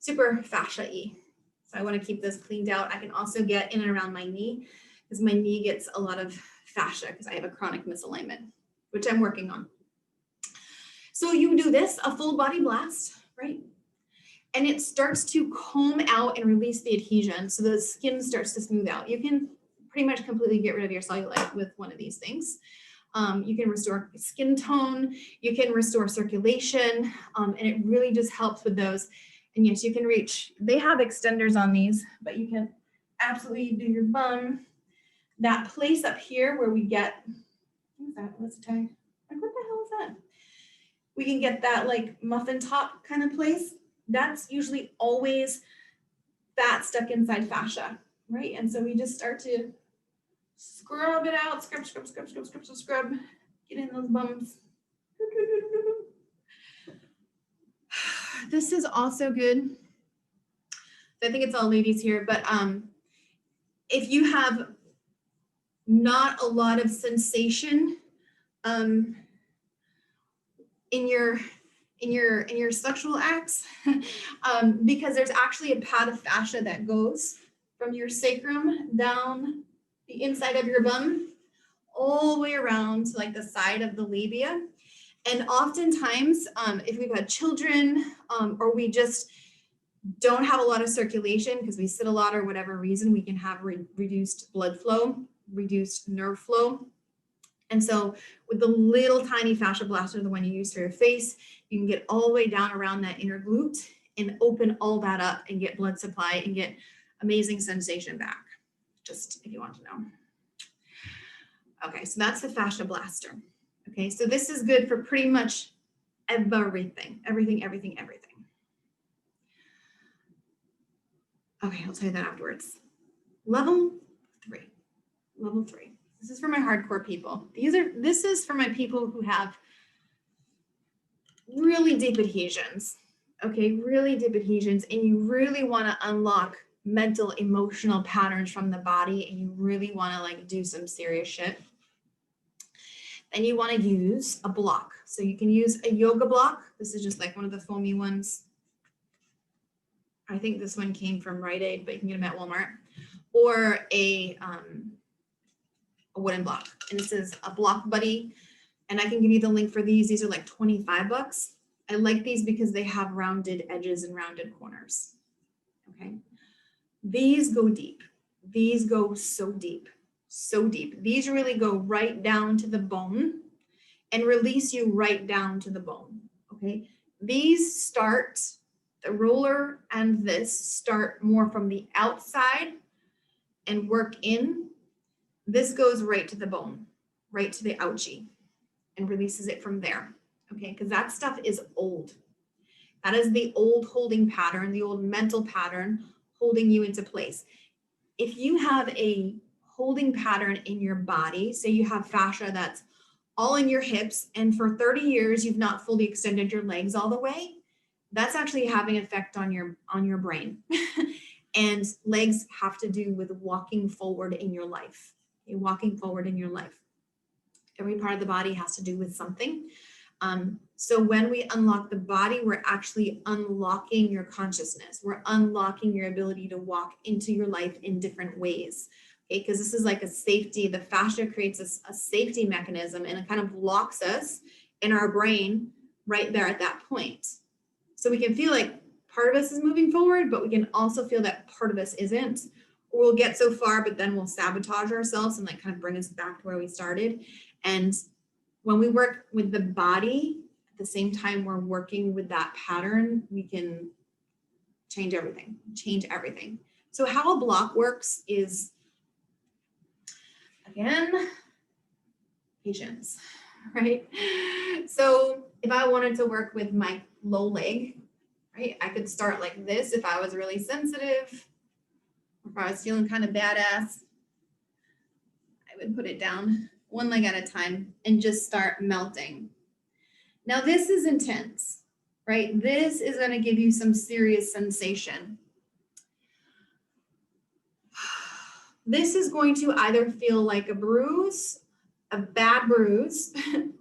fascia-y. So I want to keep this cleaned out. I can also get in and around my knee because my knee gets a lot of fascia because I have a chronic misalignment, which I'm working on. So you do this, a full body blast, right? And it starts to comb out and release the adhesion. So the skin starts to smooth out. You can pretty much completely get rid of your cellulite with one of these things. You can restore skin tone, you can restore circulation, and it really just helps with those. And yes, you can reach, they have extenders on these, but you can absolutely do your bum. That place up here where we get, what is that? What's the tag? Like, what the hell is that? We can get that like muffin top kind of place. That's usually always fat stuck inside fascia, right? And so we just start to scrub it out, scrub, scrub, scrub, scrub, scrub, scrub, scrub. Get in those bumps. This is also good. I think it's all ladies here, but if you have not a lot of sensation in your sexual acts, because there's actually a pad of fascia that goes from your sacrum down the inside of your bum all the way around to like the side of the labia. And oftentimes, if we've had children or we just don't have a lot of circulation because we sit a lot or whatever reason, we can have reduced blood flow, reduced nerve flow. And so with the little tiny fascia blaster, the one you use for your face, you can get all the way down around that inner glute and open all that up and get blood supply and get amazing sensation back, just if you want to know. Okay, so that's the fascia blaster. Okay, so this is good for pretty much everything. Okay, I'll tell you that afterwards. Level 3. This is for my hardcore people. This is for my people who have really deep adhesions. Okay, really deep adhesions, and you really want to unlock mental, emotional patterns from the body, and you really want to like do some serious shit. Then you want to use a block. So you can use a yoga block. This is just like one of the foamy ones. I think this one came from Rite Aid, but you can get them at Walmart. Or a wooden block. And this is a Block Buddy. And I can give you the link for these. These are like 25 bucks. I like these because they have rounded edges and rounded corners. Okay. These go deep. These go so deep. So deep. These really go right down to the bone and release you right down to the bone. Okay. These start, the roller and this start more from the outside and work in. This goes right to the bone, right to the ouchie, and releases it from there. Okay. Because that stuff is old. That is the old holding pattern, the old mental pattern holding you into place. If you have a holding pattern in your body, say you have fascia that's all in your hips and for 30 years you've not fully extended your legs all the way, that's actually having an effect on your brain. And legs have to do with walking forward in your life. Okay, walking forward in your life. Every part of the body has to do with something. So when we unlock the body, we're actually unlocking your consciousness. We're unlocking your ability to walk into your life in different ways. Okay, because this is like a safety. The fascia creates a safety mechanism and it kind of locks us in our brain right there at that point. So we can feel like part of us is moving forward, but we can also feel that part of us isn't. Or we'll get so far, but then we'll sabotage ourselves and like kind of bring us back to where we started. And when we work with the body, at the same time we're working with that pattern, we can change everything. So how a block works is, again, patience, right? So if I wanted to work with my low leg, right, I could start like this if I was really sensitive, or if I was feeling kind of badass. would put it down one leg at a time and just start melting. Now this is intense, right? This is going to give you some serious sensation. This is going to either feel like a bruise, a bad bruise,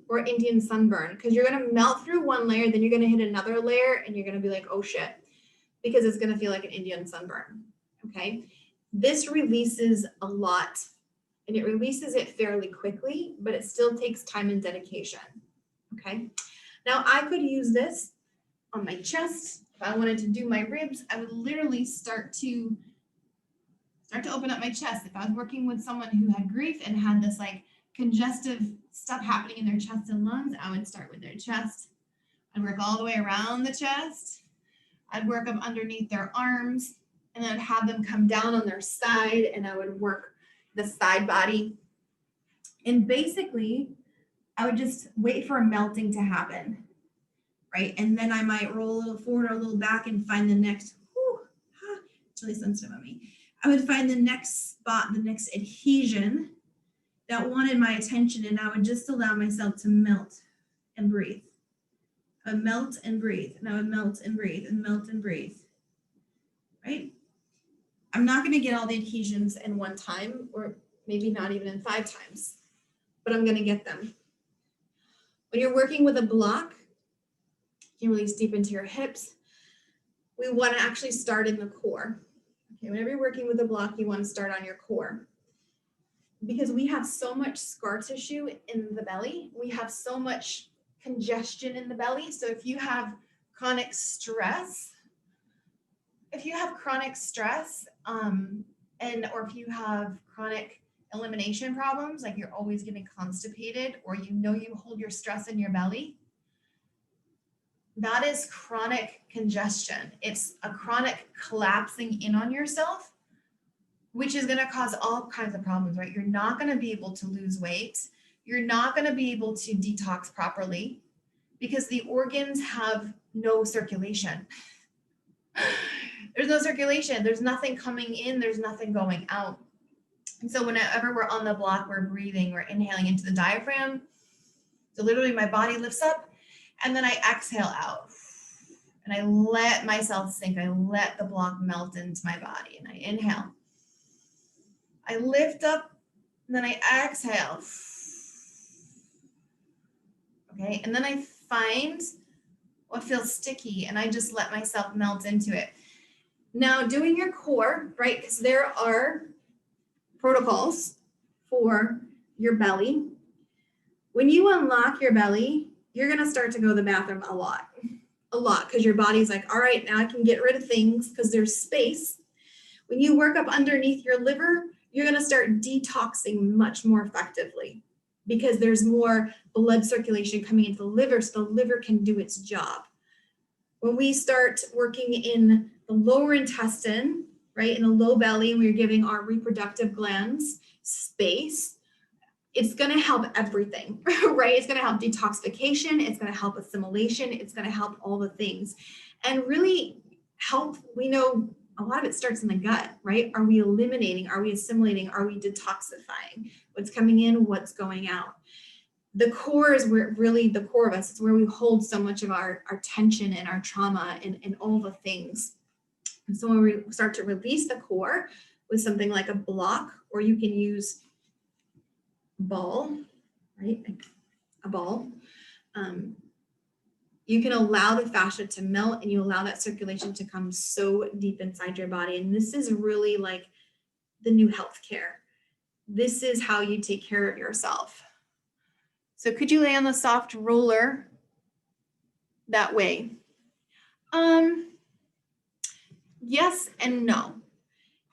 or Indian sunburn, because you're going to melt through one layer, then you're going to hit another layer, and you're going to be like, oh shit, because it's going to feel like an Indian sunburn, okay? This releases a lot, and it releases it fairly quickly, but it still takes time and dedication, okay? Now, I could use this on my chest. If I wanted to do my ribs, I would literally start to open up my chest. If I was working with someone who had grief and had this like congestive stuff happening in their chest and lungs, I would start with their chest. I'd work all the way around the chest. I'd work up underneath their arms, and I'd have them come down on their side, and I would work the side body. And basically, I would just wait for a melting to happen, right? And then I might roll a little forward or a little back and find the next, it's really sensitive on me. I would find the next spot, the next adhesion that wanted my attention, and I would just allow myself to melt and breathe. I would melt and breathe, and I would melt and breathe and melt and breathe, right? I'm not going to get all the adhesions in one time, or maybe not even in 5 times, but I'm going to get them. When you're working with a block, you can release deep into your hips. We want to actually start in the core. Okay, whenever you're working with a block, you want to start on your core, because we have so much scar tissue in the belly. We have so much congestion in the belly. So if you have chronic stress, or if you have chronic elimination problems, like you're always getting constipated, or you hold your stress in your belly, that is chronic congestion. It's a chronic collapsing in on yourself, which is going to cause all kinds of problems, right? You're not going to be able to lose weight. You're not going to be able to detox properly because the organs have no circulation. There's no circulation. There's nothing coming in. There's nothing going out. And so whenever we're on the block, we're breathing, we're inhaling into the diaphragm. So literally my body lifts up, and then I exhale out. And I let myself sink. I let the block melt into my body. And I inhale. I lift up, and then I exhale. Okay, and then I find what feels sticky, and I just let myself melt into it. Now, doing your core, right, because there are protocols for your belly. When you unlock your belly, you're going to start to go to the bathroom a lot, because your body's like, all right, now I can get rid of things because there's space. When you work up underneath your liver, you're going to start detoxing much more effectively because there's more blood circulation coming into the liver, so the liver can do its job. When we start working in the lower intestine, right, in the low belly, and we're giving our reproductive glands space, it's going to help everything, right? It's going to help detoxification. It's going to help assimilation. It's going to help all the things and really help. We know a lot of it starts in the gut, right? Are we eliminating? Are we assimilating? Are we detoxifying? What's coming in? What's going out? The core is where really the core of us. It's where we hold so much of our tension and our trauma and all the things. And so when we start to release the core with something like a block, or you can use ball, right? A ball. You can allow the fascia to melt, and you allow that circulation to come so deep inside your body. And this is really like the new healthcare. This is how you take care of yourself. So could you lay on the soft roller that way? Yes and no.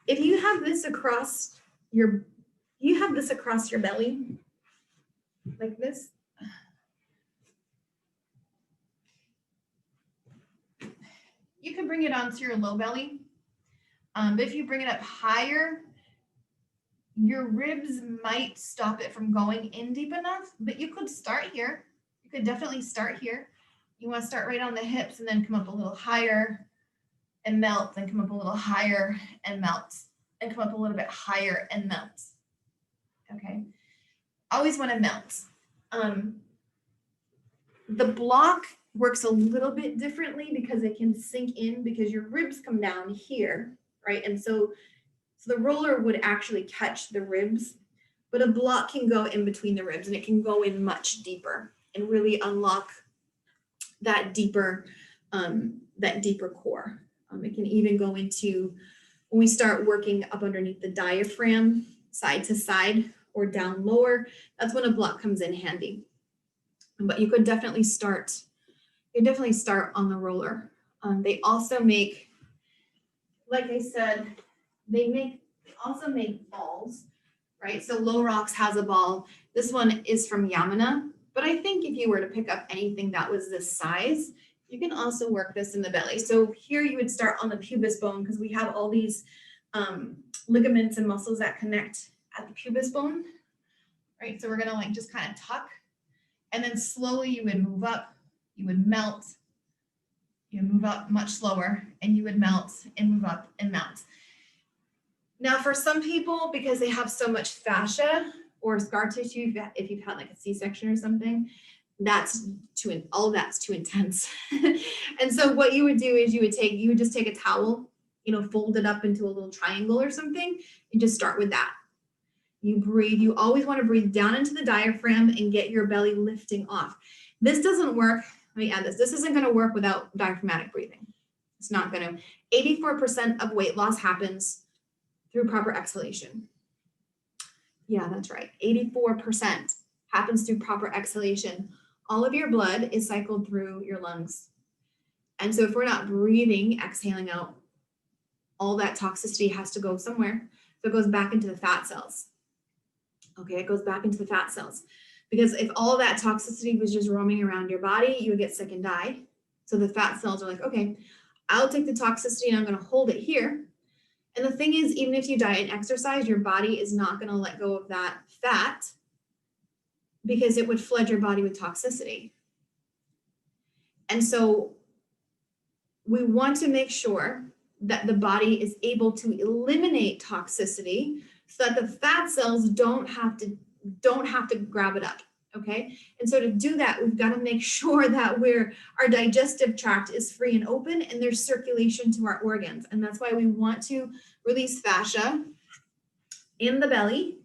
If you have this across your belly, like this. You can bring it onto your low belly. But if you bring it up higher, your ribs might stop it from going in deep enough, but you could start here. You could definitely start here. You want to start right on the hips and then come up a little higher and melt, then come up a little higher and melt, and come up a little bit higher and melt. Okay. always want to melt. The block works a little bit differently because it can sink in because your ribs come down here, right? And so the roller would actually catch the ribs, but a block can go in between the ribs and it can go in much deeper and really unlock that deeper core. It can even go into, when we start working up underneath the diaphragm, side to side or down lower, that's when a block comes in handy. But you could definitely start on the roller. They also make, like I said, they also make balls, right? So Low Rocks has a ball. This one is from Yamana, but I think if you were to pick up anything that was this size, you can also work this in the belly. So here you would start on the pubis bone because we have all these ligaments and muscles that connect at the pubis bone, right? So we're gonna like just kind of tuck, and then slowly you would move up, you would melt, you move up much slower, and you would melt and move up and melt. Now for some people, because they have so much fascia or scar tissue, if you've had like a C-section or something, all of that's too intense. And so what you would do is you would just take a towel, fold it up into a little triangle or something, and just start with that. You breathe, you always want to breathe down into the diaphragm and get your belly lifting off. This doesn't work, let me add this, this isn't going to work without diaphragmatic breathing. It's not going to. 84% of weight loss happens through proper exhalation. Yeah, that's right. 84% happens through proper exhalation. All of your blood is cycled through your lungs. And so if we're not breathing, exhaling out, all that toxicity has to go somewhere. So it goes back into the fat cells. Okay, it goes back into the fat cells. Because if all of that toxicity was just roaming around your body, you would get sick and die. So the fat cells are like, okay, I'll take the toxicity and I'm going to hold it here. And the thing is, even if you diet and exercise, your body is not going to let go of that fat because it would flood your body with toxicity. And so we want to make sure that the body is able to eliminate toxicity so that the fat cells don't have to grab it up. Okay. And so to do that, we've got to make sure that our digestive tract is free and open and there's circulation to our organs. And that's why we want to release fascia in the belly,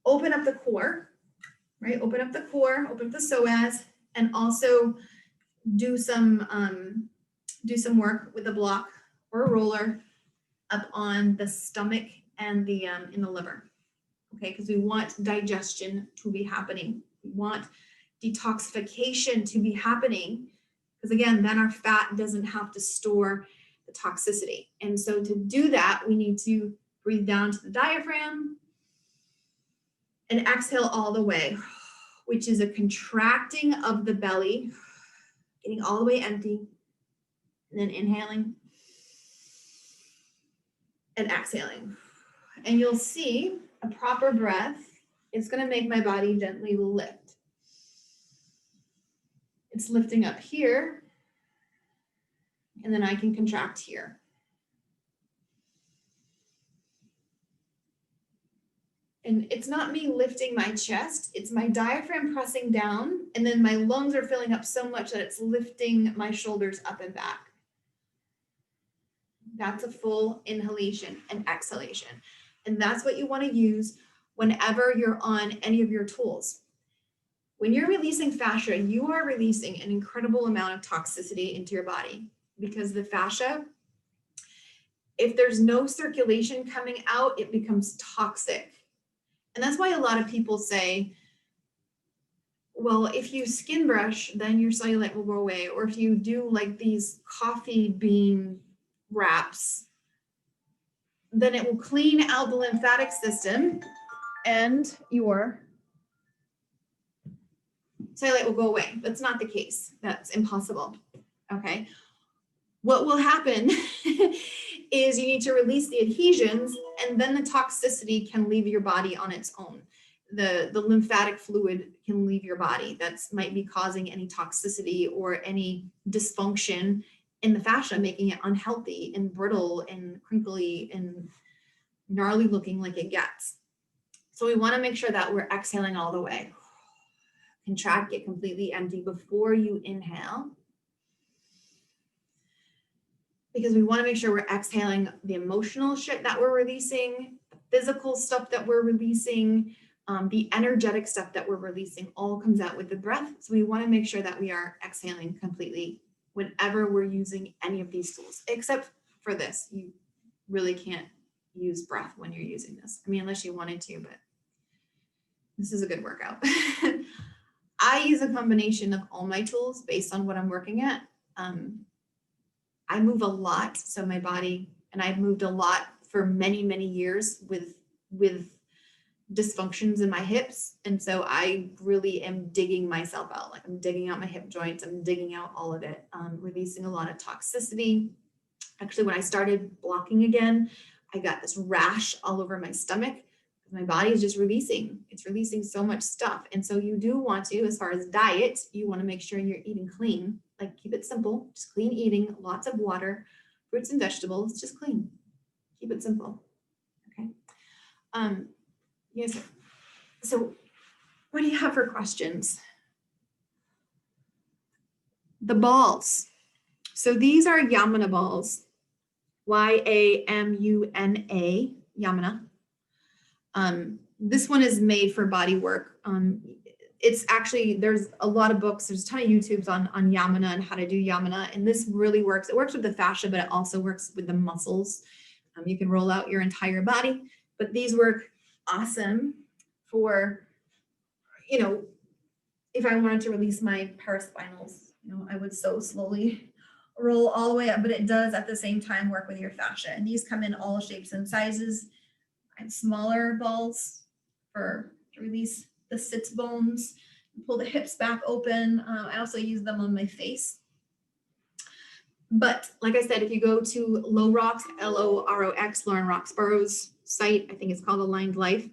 open up the core, right? Open up the core, open up the psoas, and also do some work with a block or a roller up on the stomach and in the liver. Okay, because we want digestion to be happening. We want detoxification to be happening, because again, then our fat doesn't have to store the toxicity. And so to do that, we need to breathe down to the diaphragm and exhale all the way, which is a contracting of the belly, getting all the way empty, and then inhaling and exhaling. And you'll see a proper breath is going to make my body gently lift. It's lifting up here, and then I can contract here. And it's not me lifting my chest, it's my diaphragm pressing down, and then my lungs are filling up so much that it's lifting my shoulders up and back. That's a full inhalation and exhalation. And that's what you want to use whenever you're on any of your tools. When you're releasing fascia, you are releasing an incredible amount of toxicity into your body, because the fascia, if there's no circulation coming out, it becomes toxic. And that's why a lot of people say, well, if you skin brush, then your cellulite will go away. Or if you do like these coffee bean wraps, then it will clean out the lymphatic system and your cellulite will go away. That's not the case. That's impossible. Okay. What will happen is you need to release the adhesions, and then the toxicity can leave your body on its own. The lymphatic fluid can leave your body. That might be causing any toxicity or any dysfunction in the fascia, making it unhealthy and brittle and crinkly and gnarly looking like it gets. So we want to make sure that we're exhaling all the way. Contract, get completely empty before you inhale. Because we want to make sure we're exhaling the emotional shit that we're releasing, the physical stuff that we're releasing, the energetic stuff that we're releasing all comes out with the breath. So we want to make sure that we are exhaling completely whenever we're using any of these tools, except for this. You really can't use breath when you're using this. I mean, unless you wanted to, but this is a good workout. I use a combination of all my tools based on what I'm working at. I move a lot, so my body, and I've moved a lot for many, many years with dysfunctions in my hips. And so I really am digging myself out. Like I'm digging out my hip joints. I'm digging out all of it, releasing a lot of toxicity. Actually, when I started blocking again, I got this rash all over my stomach. My body is just releasing. It's releasing so much stuff. And so you do want to, as far as diet, you want to make sure you're eating clean. Like keep it simple, just clean eating, lots of water, fruits and vegetables, just clean. Keep it simple. Okay. Yes. So what do you have for questions? The balls. So these are Yamuna balls. Y-A-M-U-N-A, Yamuna. This one is made for body work. It's actually, there's a lot of books, there's a ton of YouTubes on Yamuna and how to do Yamuna. And this really works. It works with the fascia, but it also works with the muscles. You can roll out your entire body, but these work awesome for, you know, if I wanted to release my paraspinals, you know, I would so slowly roll all the way up, but it does at the same time work with your fascia. And these come in all shapes and sizes. I have smaller balls to release the sits bones, pull the hips back open. I also use them on my face. But like I said, if you go to Low Rocks, L-O-R-O-X, Lauren Roxborough's site, I think it's called Aligned Life.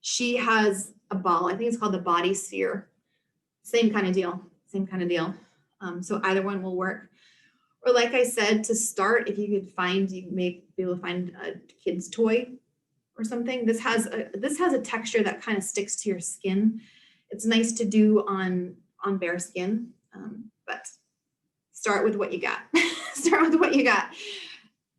She has a ball. I think it's called the Body Sphere. Same kind of deal. So either one will work. Or like I said, to start, if you could find, you may be able to find a kid's toy or something. This has a texture that kind of sticks to your skin. It's nice to do on bare skin, but start with what you got. Start with what you got.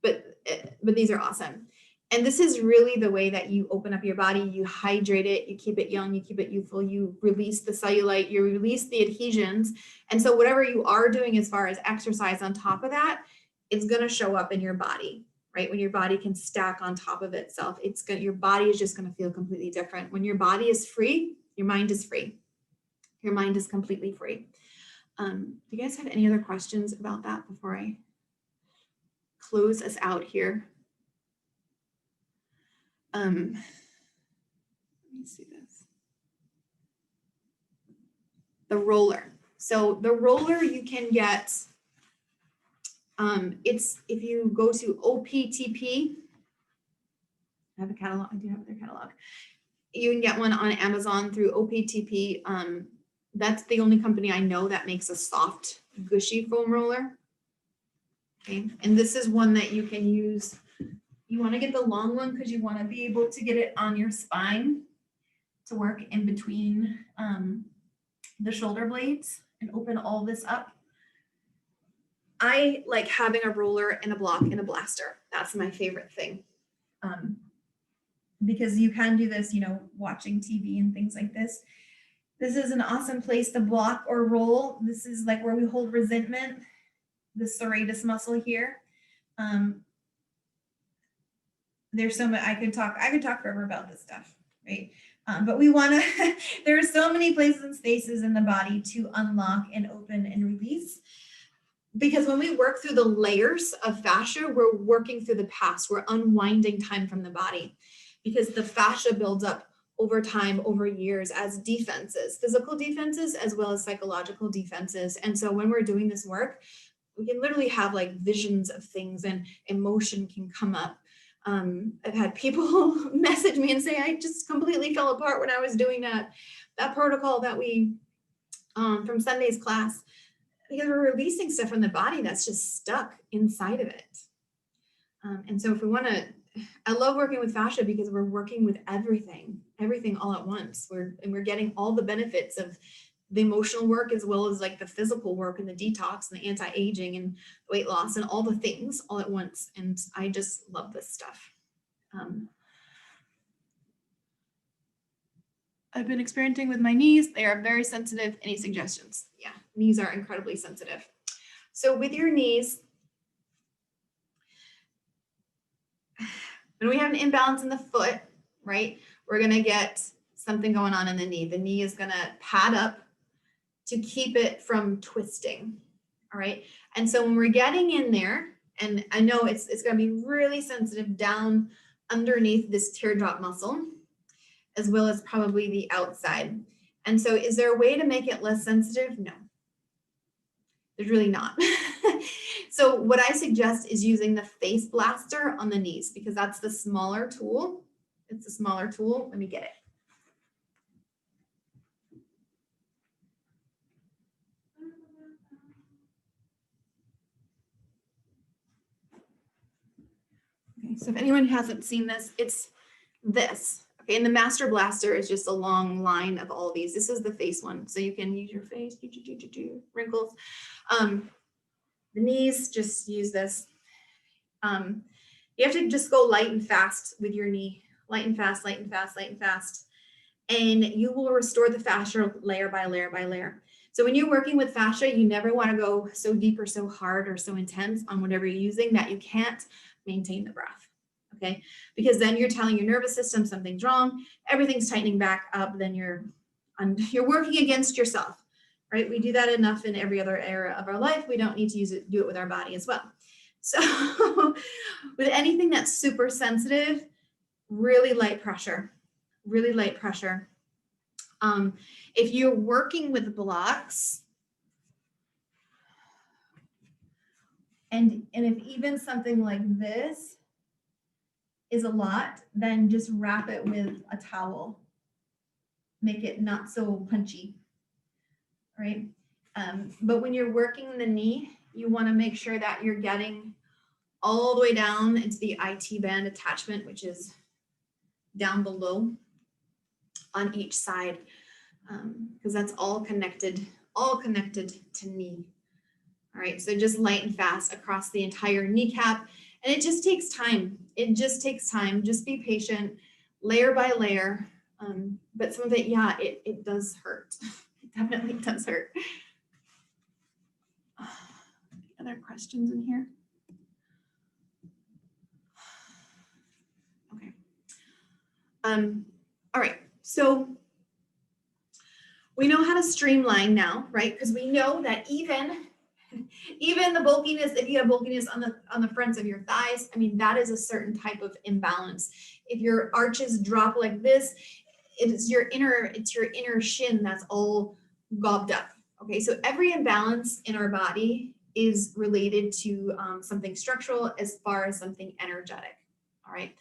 But these are awesome. And this is really the way that you open up your body. You hydrate it, you keep it young, you keep it youthful, you release the cellulite, you release the adhesions. And so whatever you are doing as far as exercise on top of that, it's going to show up in your body, right? When your body can stack on top of itself, your body is just going to feel completely different. When your body is free, your mind is free. Your mind is completely free. Do you guys have any other questions about that before I close us out here? Let me see this. The roller. So the roller you can get, it's if you go to OPTP, I have a catalog, I do have their catalog. You can get one on Amazon through OPTP. That's the only company I know that makes a soft, gushy foam roller. Okay, and this is one that you can use. You want to get the long one because you want to be able to get it on your spine to work in between the shoulder blades and open all this up. I like having a roller and a block and a blaster. That's my favorite thing. Because you can do this, you know, watching TV and things like this. This is an awesome place to block or roll. This is like where we hold resentment, the serratus muscle here. There's so much I could talk forever about this stuff, right? But we want to, there are so many places and spaces in the body to unlock and open and release. Because when we work through the layers of fascia, we're working through the past, we're unwinding time from the body. Because the fascia builds up over time, over years as defenses, physical defenses, as well as psychological defenses. And so when we're doing this work, we can literally have like visions of things and emotion can come up. I've had people message me and say, I just completely fell apart when I was doing that protocol that we, from Sunday's class, because we're releasing stuff from the body that's just stuck inside of it. And so if we want to I love working with fascia because we're working with everything all at once. We're getting all the benefits of the emotional work as well as like the physical work and the detox and the anti-aging and weight loss and all the things all at once. And I just love this stuff. I've been experimenting with my knees. They are very sensitive. Any suggestions? Yeah, knees are incredibly sensitive. So with your knees, when we have an imbalance in the foot, right, we're going to get something going on in the knee. The knee is going to pad up to keep it from twisting. All right. And so when we're getting in there, and I know it's going to be really sensitive down underneath this teardrop muscle, as well as probably the outside. And so is there a way to make it less sensitive? No, there's really not. So what I suggest is using the MasterBlaster on the knees because that's the smaller tool. It's a smaller tool. Let me get it. Okay, so if anyone hasn't seen this, it's this. Okay, and the MasterBlaster is just a long line of all these. This is the face one, so you can use your face, wrinkles. The knees, just use this. You have to just go light and fast with your knee. Light and fast, light and fast, light and fast. And you will restore the fascia layer by layer by layer. So when you're working with fascia, you never want to go so deep or so hard or so intense on whatever you're using that you can't maintain the breath. Okay, because then you're telling your nervous system something's wrong, everything's tightening back up, then you're working against yourself, right? We do that enough in every other area of our life. We don't need to do it with our body as well. So with anything that's super sensitive, really light pressure, really light pressure. If you're working with blocks, and if even something like this is a lot, then just wrap it with a towel. Make it not so punchy, right? But when you're working the knee, you want to make sure that you're getting all the way down into the IT band attachment, which is down below on each side, because that's all connected to knee. All right, so just light and fast across the entire kneecap. And it just takes time. It just takes time. Just be patient, layer by layer. But some of it, yeah, it does hurt. It definitely does hurt. Other questions in here? Okay. All right, so we know how to streamline now, right? Because we know that even the bulkiness, if you have bulkiness on the fronts of your thighs, I mean, that is a certain type of imbalance. If your arches drop like this, it's your inner shin that's all gobbed up. Okay, so every imbalance in our body is related to something structural as far as something energetic. All right,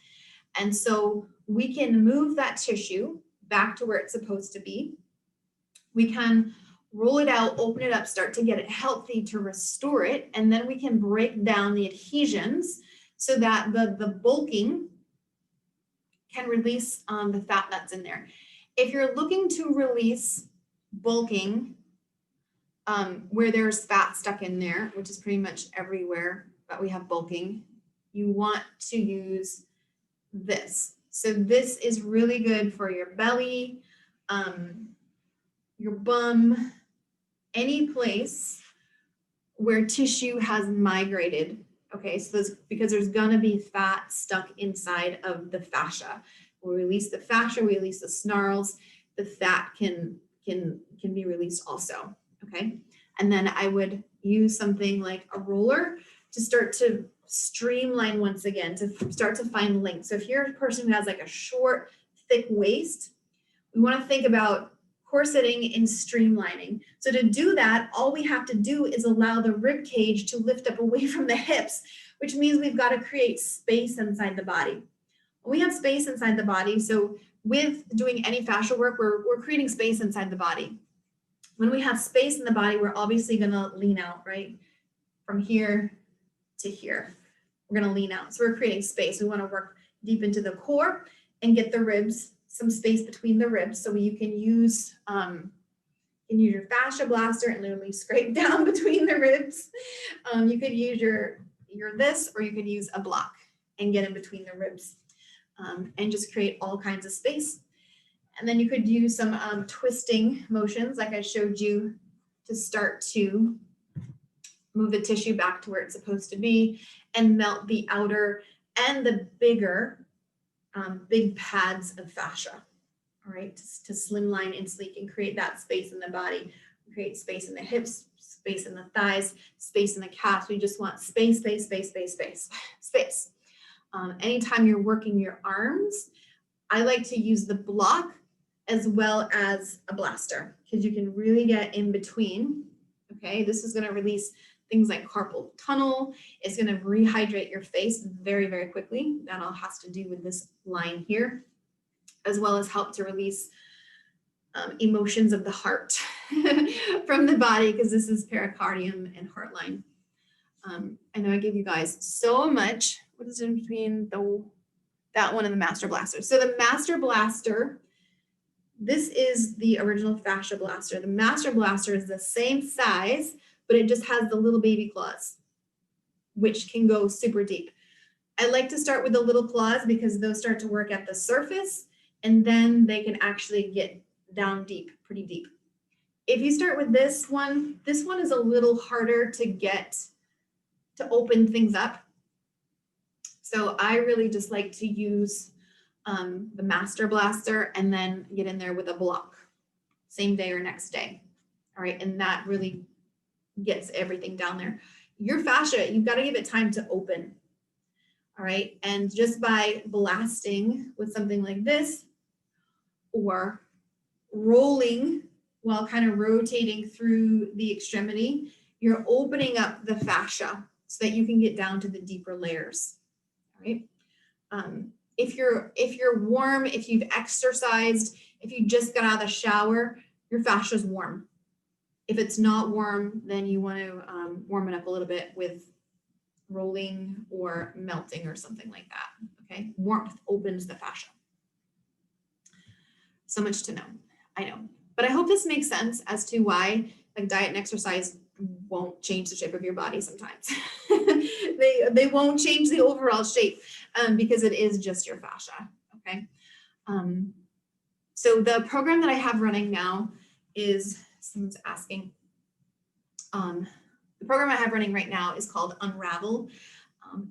and so we can move that tissue back to where it's supposed to be. We can roll it out, open it up, start to get it healthy to restore it, and then we can break down the adhesions so that the bulking can release the fat that's in there. If you're looking to release bulking where there's fat stuck in there, which is pretty much everywhere that we have bulking, you want to use this. So this is really good for your belly, your bum, any place where tissue has migrated. Okay, so because there's gonna be fat stuck inside of the fascia. We release the fascia, we release the snarls, the fat can be released also. Okay, and then I would use something like a roller to start to streamline once again, to start to find length. So if you're a person who has like a short, thick waist, we want to think about corseting and streamlining. So to do that, all we have to do is allow the rib cage to lift up away from the hips, which means we've got to create space inside the body. When we have space inside the body, so with doing any fascial work, we're creating space inside the body. When we have space in the body, we're obviously going to lean out, right? From here to here, we're going to lean out. So we're creating space. We want to work deep into the core and get the ribs, some space between the ribs. So you can use your fascia blaster and literally scrape down between the ribs. You could use your this, or you could use a block and get in between the ribs and just create all kinds of space. And then you could use some twisting motions like I showed you to start to move the tissue back to where it's supposed to be and melt the outer and the bigger big pads of fascia, all right, to slimline and sleek and create that space in the body, create space in the hips, space in the thighs, space in the calves. We just want space, space, space, space, space, space. Anytime you're working your arms, I like to use the block as well as a blaster because you can really get in between. Okay, this is going to release things like carpal tunnel. It's going to rehydrate your face very, very quickly. That all has to do with this line here, as well as help to release emotions of the heart from the body, because this is pericardium and heart line. I know I gave you guys so much. What is in between that one and the MasterBlaster? So the MasterBlaster, this is the original Fascia Blaster. The MasterBlaster is the same size, but it just has the little baby claws, which can go super deep. I like to start with the little claws because those start to work at the surface, and then they can actually get down deep, pretty deep. If you start with this one is a little harder to get to open things up. So I really just like to use the MasterBlaster and then get in there with a block, same day or next day. All right, and that really gets everything down there. Your fascia, you've got to give it time to open. All right, and just by blasting with something like this or rolling while kind of rotating through the extremity, you're opening up the fascia so that you can get down to the deeper layers. All right. If you're warm, if you've exercised, if you just got out of the shower, your fascia is warm. If it's not warm, then you want to warm it up a little bit with rolling or melting or something like that. Okay, warmth opens the fascia. So much to know, I know, but I hope this makes sense as to why like diet and exercise won't change the shape of your body sometimes. they won't change the overall shape because it is just your fascia. Okay. So the program that I have running now is, someone's asking, the program I have running right now is called Unravel.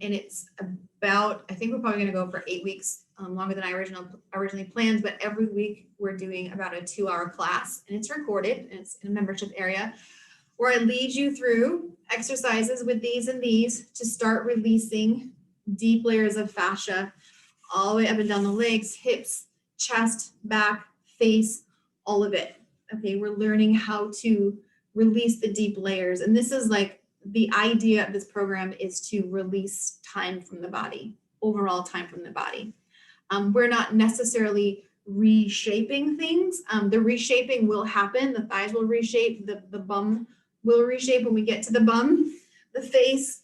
And it's about, I think we're probably going to go for 8 weeks, longer than I originally planned, but every week we're doing about a 2-hour class, and it's recorded, and it's in a membership area where I lead you through exercises with these and these to start releasing deep layers of fascia all the way up and down the legs, hips, chest, back, face, all of it. Okay, we're learning how to release the deep layers. And this is like the idea of this program is to release time from the body, overall time from the body. We're not necessarily reshaping things. The reshaping will happen. The thighs will reshape, the bum will reshape when we get to the bum, the face.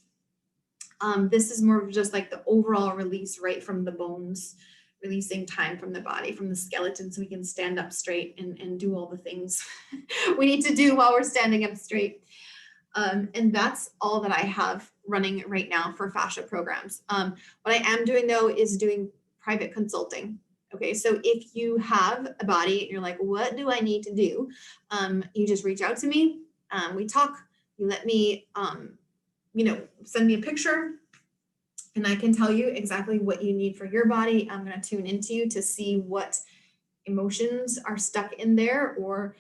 This is more of just like the overall release right from the bones, releasing time from the body, from the skeleton, so we can stand up straight and do all the things we need to do while we're standing up straight. And that's all that I have running right now for fascia programs. What I am doing though is doing private consulting. Okay, so if you have a body and you're like, what do I need to do? You just reach out to me. We talk, you let me, send me a picture, and I can tell you exactly what you need for your body. I'm going to tune into you to see what emotions are stuck in there, or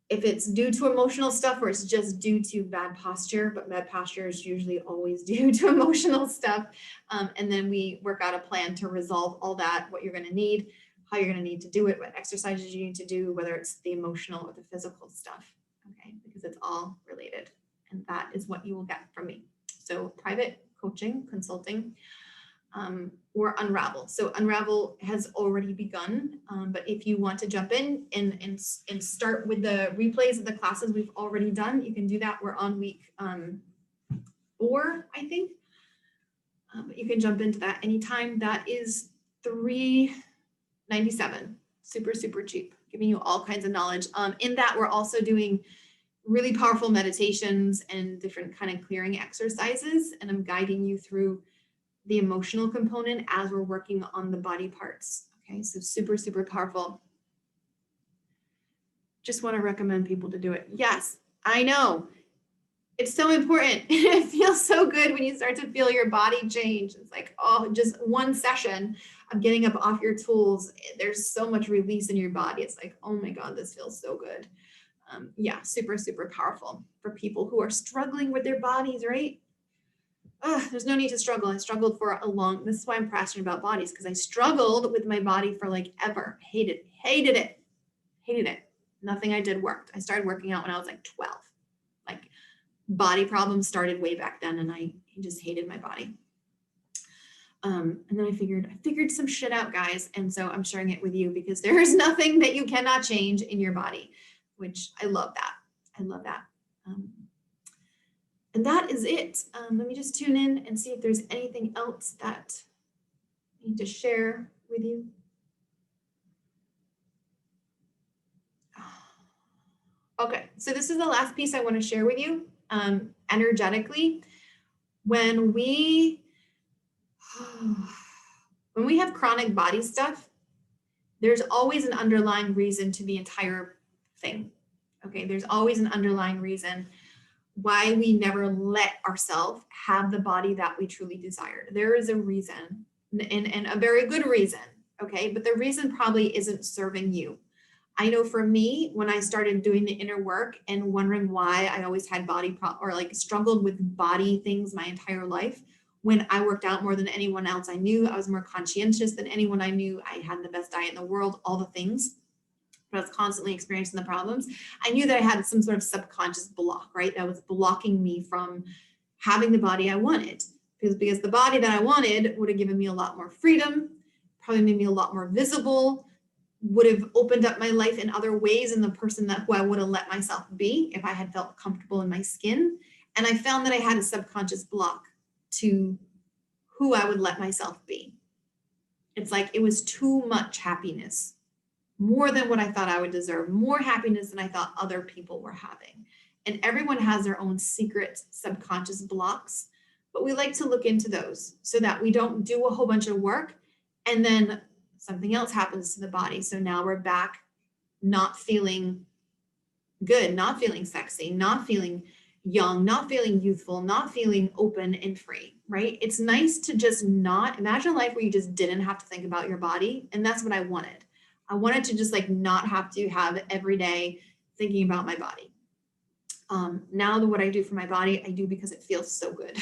if it's due to emotional stuff or it's just due to bad posture, but bad posture is usually always due to emotional stuff. And then we work out a plan to resolve all that, what you're going to need, how you're going to need to do it, what exercises you need to do, whether it's the emotional or the physical stuff, okay? Because it's all related, and that is what you will get from me. So private coaching, consulting, or Unravel. So Unravel has already begun, but if you want to jump in and start with the replays of the classes we've already done, you can do that. We're on week 4, I think, but you can jump into that anytime. That is $3.97. Super, super cheap, giving you all kinds of knowledge. In that, we're also doing really powerful meditations and different kind of clearing exercises. And I'm guiding you through the emotional component as we're working on the body parts. Okay, so super, super powerful. Just want to recommend people to do it. Yes, I know. It's so important. It feels so good when you start to feel your body change. It's like, oh, just one session of getting up off your tools. There's so much release in your body. It's like, oh my God, this feels so good. Yeah, super, super powerful for people who are struggling with their bodies, right? There's no need to struggle. I struggled for this is why I'm passionate about bodies, because I struggled with my body for like ever. Hated it. Nothing I did worked. I started working out when I was like 12. Like body problems started way back then, and I just hated my body. And then I figured some shit out, guys. And so I'm sharing it with you because there is nothing that you cannot change in your body, which I love that. And that is it. Let me just tune in and see if there's anything else that I need to share with you. Okay, so this is the last piece I want to share with you. Energetically, when we have chronic body stuff, there's always an underlying reason to the entire thing. Okay, there's always an underlying reason why we never let ourselves have the body that we truly desired. There is a reason, and a very good reason, okay? But the reason probably isn't serving you. I know for me, when I started doing the inner work and wondering why I always had struggled with body things my entire life, when I worked out more than anyone else I knew, I was more conscientious than anyone I knew, I had the best diet in the world, all the things, but I was constantly experiencing the problems. I knew that I had some sort of subconscious block, right? That was blocking me from having the body I wanted, because the body that I wanted would have given me a lot more freedom, probably made me a lot more visible, would have opened up my life in other ways in the person who I would have let myself be if I had felt comfortable in my skin. And I found that I had a subconscious block to who I would let myself be. It's like it was too much happiness, more than what I thought I would deserve, more happiness than I thought other people were having. And everyone has their own secret subconscious blocks, but we like to look into those so that we don't do a whole bunch of work and then something else happens to the body. So now we're back not feeling good, not feeling sexy, not feeling young, not feeling youthful, not feeling open and free, right? It's nice to just not imagine a life where you just didn't have to think about your body. And that's what I wanted. I wanted to just like not have to have every day thinking about my body. Now what I do for my body, I do because it feels so good.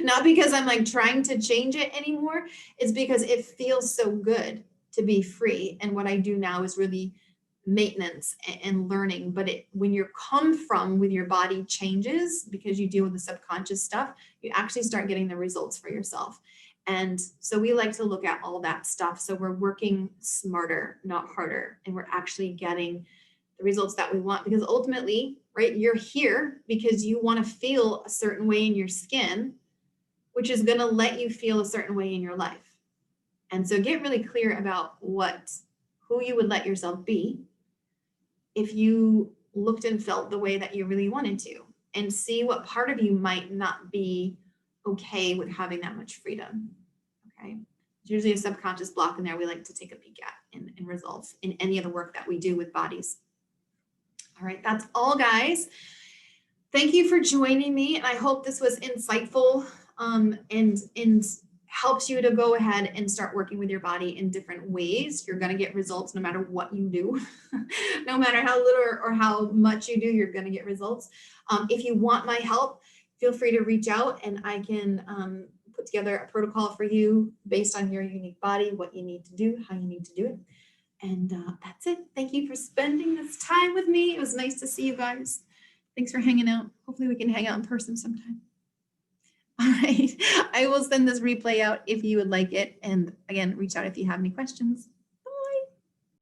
Not because I'm like trying to change it anymore. It's because it feels so good to be free. And what I do now is really maintenance and learning. But when you come from with your body changes because you deal with the subconscious stuff, you actually start getting the results for yourself. And so we like to look at all that stuff. So we're working smarter, not harder. And we're actually getting the results that we want, because ultimately, right, you're here because you want to feel a certain way in your skin, which is going to let you feel a certain way in your life. And so get really clear about who you would let yourself be if you looked and felt the way that you really wanted to, and see what part of you might not be okay with having that much freedom. Okay. There's usually a subconscious block in there we like to take a peek at and resolve in any of the work that we do with bodies. All right, that's all, guys. Thank you for joining me, and I hope this was insightful and helps you to go ahead and start working with your body in different ways. You're going to get results no matter what you do. No matter how little or how much you do, you're going to get results. If you want my help, feel free to reach out, and I can put together a protocol for you based on your unique body, what you need to do, how you need to do it. And that's it. Thank you for spending this time with me. It was nice to see you guys. Thanks for hanging out. Hopefully we can hang out in person sometime. All right. I will send this replay out if you would like it. And again, reach out if you have any questions.